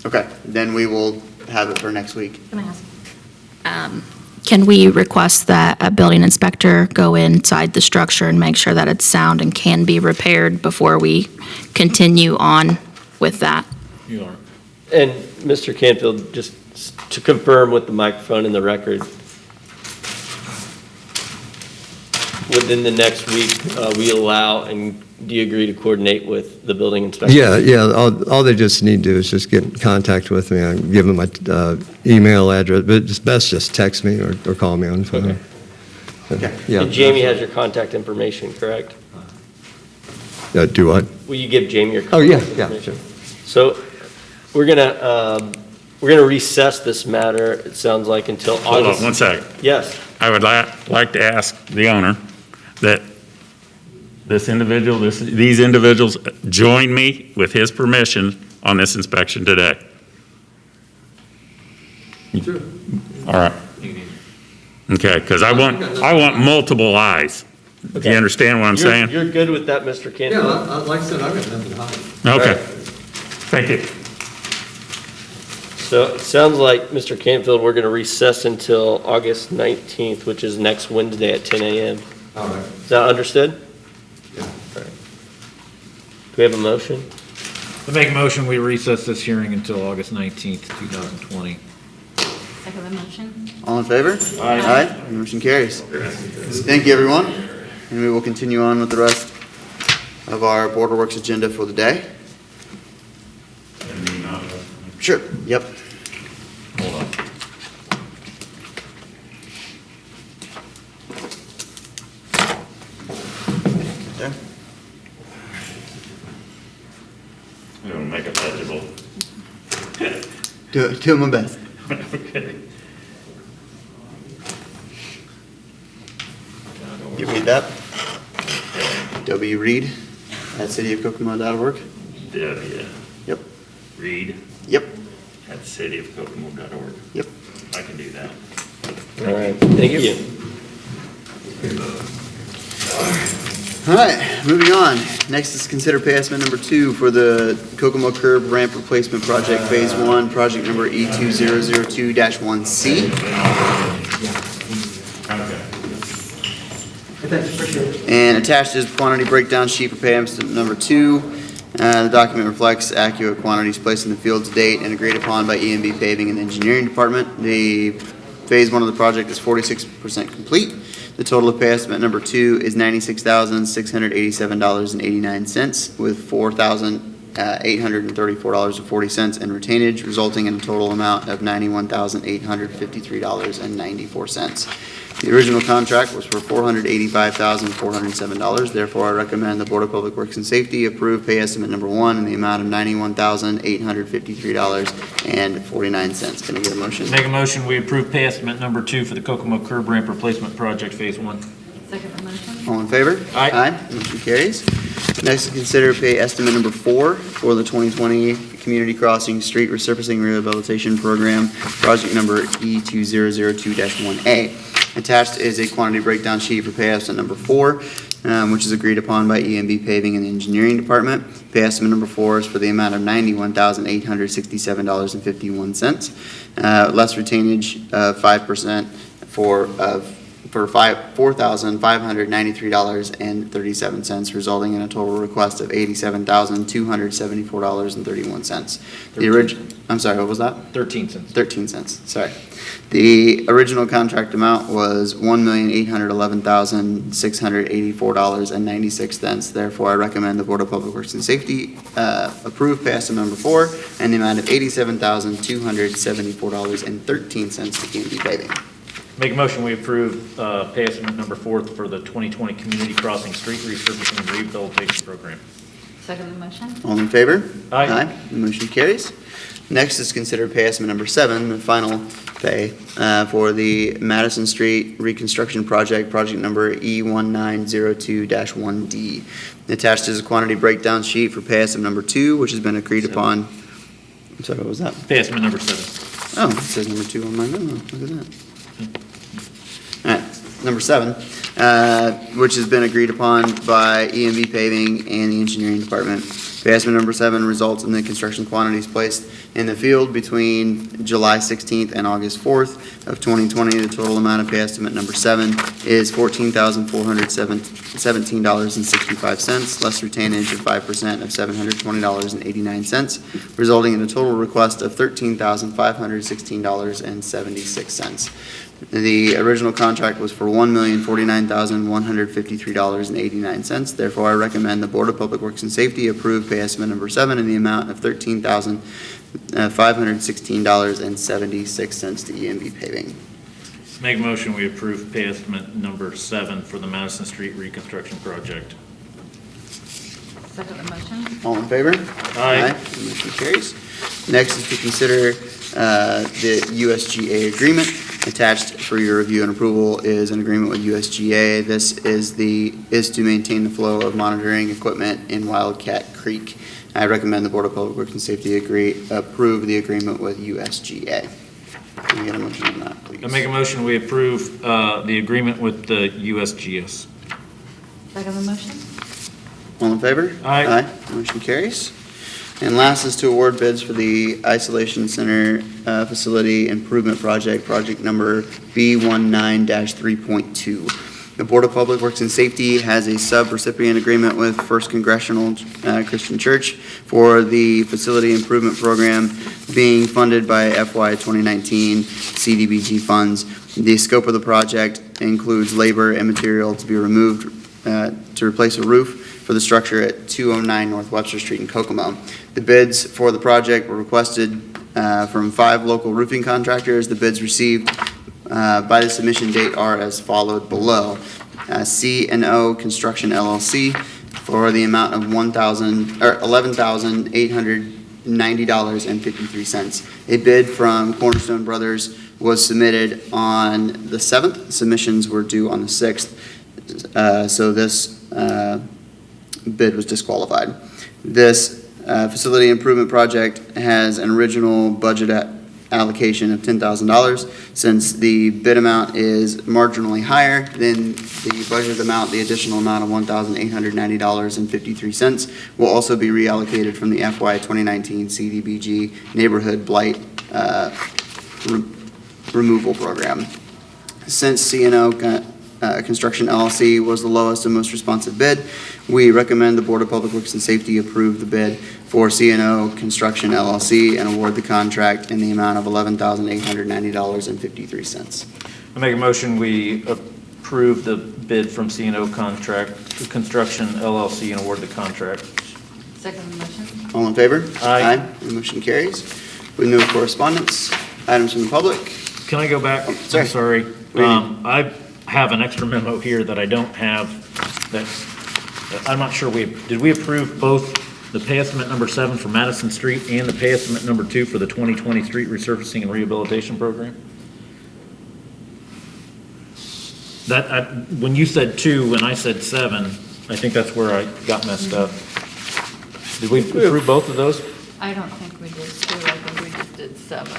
Okay, then we will have it for next week. Can I ask? Can we request that a building inspector go inside the structure and make sure that it's sound and can be repaired before we continue on with that? You are. And Mr. Canfield, just to confirm with the microphone in the record, within the next week, we allow, and do you agree to coordinate with the building inspector? Yeah, all they just need to do is just get in contact with me. I give them my email address, but it's best just text me or call me on the phone. Okay. Yeah. And Jamie has your contact information, correct? Do what? Will you give Jamie your Oh, contact yeah, information? sure. So we're gonna recess this matter, it sounds like, until Hold August. on 1 second. Yes. I would like to ask the owner that these individuals join me with his permission on this inspection today. Sure. All right. Okay, because I want multiple eyes. Do you understand what I'm saying? You're good with that, Mr. Canfield? Like I said, I've got nothing to hide. Okay. Thank you. So it sounds like, Mr. Canfield, we're gonna recess until August 19th, which is next Wednesday at 10 a.m. All right. Is that understood? Yeah. Do we have a motion? I make a motion, we recess this hearing until August 19th, 2020. Second the motion? All in favor? Aye. Aye, motion carries. Thank you, everyone, and we will continue on with the rest of our Board of Works agenda for the day. Sure, yep. Hold on. Okay. I'm gonna make it legible. Do my best. Okay. You read that? W. Reed at cityofkokomo.org. W. Yep. Read Yep. at cityofkokomo.org. Yep. I can do that. All right, thank you. All right, moving on. Next is consider pay estimate number 2 for the Kokomo Curb Ramp Replacement Project Phase 1, project number E2002-1C. And attached is the quantity breakdown sheet for pay estimate number 2. The document reflects accurate quantities placed in the field to date and agreed upon by EMB Paving and Engineering Department. The Phase 1 of the project is 46% complete. The total of pay estimate number 2 is $96,687.89 with $4,834.40 in retainage, resulting in a total amount of $91,853.94. The original contract was for $485,407. Therefore, I recommend the Board of Public Works and Safety approve pay estimate number 1 in the amount of $91,853.49. Can I get a motion? Make a motion, we approve pay estimate number 2 for the Kokomo Curb Ramp Replacement Project Phase 1. Second the motion. All in favor? Aye. Motion carries. Next, consider pay estimate number 4 for the 2020 Community Crossing Street Resurfacing Rehabilitation Program, project number E2002-1A. Attached is a quantity breakdown sheet for pay estimate number 4, which is agreed upon by EMB Paving and the Engineering Department. Pay estimate number 4 is for the amount of $91,867.51, less retainage of 5% for $4,593.37, resulting in a total request of $87,274.31. The original, I'm sorry, what was that? 13 cents. 13 cents, sorry. The original contract amount was $1,811,684.96. Therefore, I recommend the Board of Public Works and Safety approve pay estimate number 4 and the amount of $87,274.13 to EMB Paving. Make a motion, we approve pay estimate number 4 for the 2020 Community Crossing Street Resurfacing and Rehabilitation Program. Second the motion. All in favor? Aye. The motion carries. Next is considered pay estimate number 7, the final pay for the Madison Street Reconstruction Project, project number E1902-1D. Attached is a quantity breakdown sheet for pay estimate number 2, which has been agreed upon. I'm sorry, what was that? Pay estimate number 7. Oh, it says number 2 on my memo. Look at that. All right, number 7, which has been agreed upon by EMB Paving and the Engineering Department. Pay estimate number 7 results in the construction quantities placed in the field between July 16th and August 4th of 2020. The total amount of pay estimate number 7 is $14,417.65, less retainage of 5% of $720.89, resulting in a total request of $13,516.76. The original contract was for $1,049,153.89. Therefore, I recommend the Board of Public Works and Safety approve pay estimate number 7 in the amount of $13,516.76 to EMB Paving. Make a motion, we approve pay estimate number 7 for the Madison Street Reconstruction Project. Second the motion. All in favor? Aye. The motion carries. Next is to consider the USGA agreement. Attached for your review and approval is an agreement with USGA. This is to maintain the flow of monitoring equipment in Wildcat Creek. I recommend the Board of Public Works and Safety approve the agreement with USGA. Can I get a motion on that, please? I make a motion, we approve the agreement with the USGS. Second the motion. All in favor? Aye. Motion carries. And last is to award bids for the Isolation Center Facility Improvement Project, project number B19-3.2. The Board of Public Works and Safety has a sub-recipient agreement with First Congressional Christian Church for the facility improvement program being funded by FY 2019 CDBG funds. The scope of the project includes labor and material to be removed to replace a roof for the structure at 209 North Webster Street in Kokomo. The bids for the project were requested from 5 local roofing contractors. The bids received by the submission date are as followed below. C&O Construction LLC, for the amount of $11,890.53. A bid from Cornerstone Brothers was submitted on the 7th. Submissions were due on the 6th. So this bid was disqualified. This facility improvement project has an original budget allocation of $10,000. Since the bid amount is marginally higher than the budget amount, the additional amount of $1,890.53 will also be reallocated from the FY 2019 CDBG Neighborhood Blight Removal Program. Since CNO Construction LLC was the lowest and most responsive bid, we recommend the Board of Public Works and Safety approve the bid for CNO Construction LLC and award the contract in the amount of $11,890.53. I make a motion, we approve the bid from CNO Construction LLC and award the contract. Second the motion? All in favor? Aye. The motion carries. With no correspondence, items from the public. Can I go back? sorry. I'm sorry. What do you need? I have an extra memo here that I don't have, that I'm not sure did we approve both the pay estimate number 7 for Madison Street and the pay estimate number 2 for the 2020 street resurfacing and rehabilitation program? When you said 2 and I said 7, I think that's where I got messed up. Did we approve both of those? I don't think we did 2, I think we just did 7.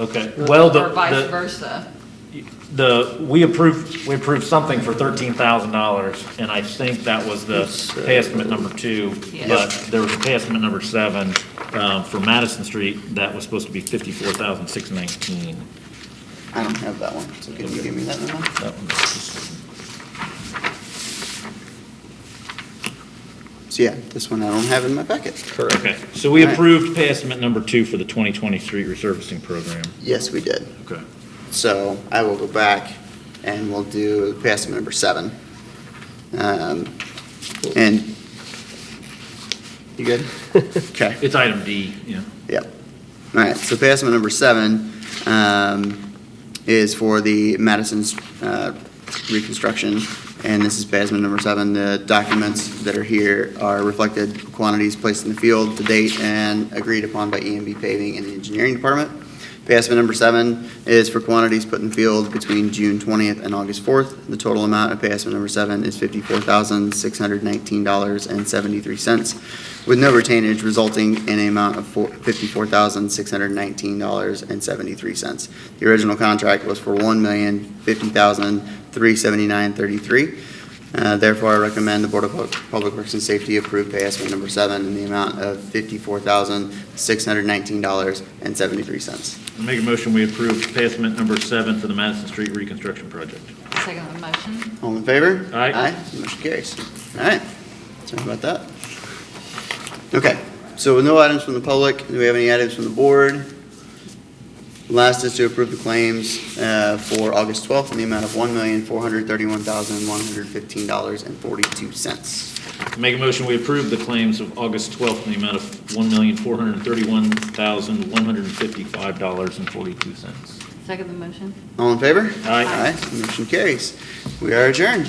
Okay, well, Or vice versa. we approved something for $13,000, and I think that was the pay estimate number 2. Yes. But there was a pay estimate number 7 for Madison Street that was supposed to be $54,619. I don't have that one, so can you give me that number? That one. So yeah, this one I don't have in my packet. Correct. Okay, so we All right. approved pay estimate number 2 for the 2020 street resurfacing program. Yes, we did. Okay. So I will go back and we'll do pay estimate number 7. And you good? Okay. It's item D, yeah. Yep. All right, so pay estimate number 7 is for the Madison's reconstruction, and this is pay estimate number 7. The documents that are here are reflected quantities placed in the field to date and agreed upon by EMB Paving and the Engineering Department. Pay estimate number 7 is for quantities put in the field between June 20th and August 4th. The total amount of pay estimate number 7 is $54,619.73, with no retainage, resulting in an amount of $54,619.73. The original contract was for $1,050,379.33. Therefore, I recommend the Board of Public Works and Safety approve pay estimate number 7 in the amount of $54,619.73. Make a motion, we approve pay estimate number 7 for the Madison Street reconstruction project. Second the motion? All in favor? Aye. Motion carries. All right. Sorry about that. Okay, so with no items from the public, do we have any items from the board? Last is to approve the claims for August 12th in the amount of $1,431,115.42. Make a motion, we approve the claims of August 12th in the amount of $1,431,155.42. Second the motion? All in favor? Aye. Motion carries. We are adjourned.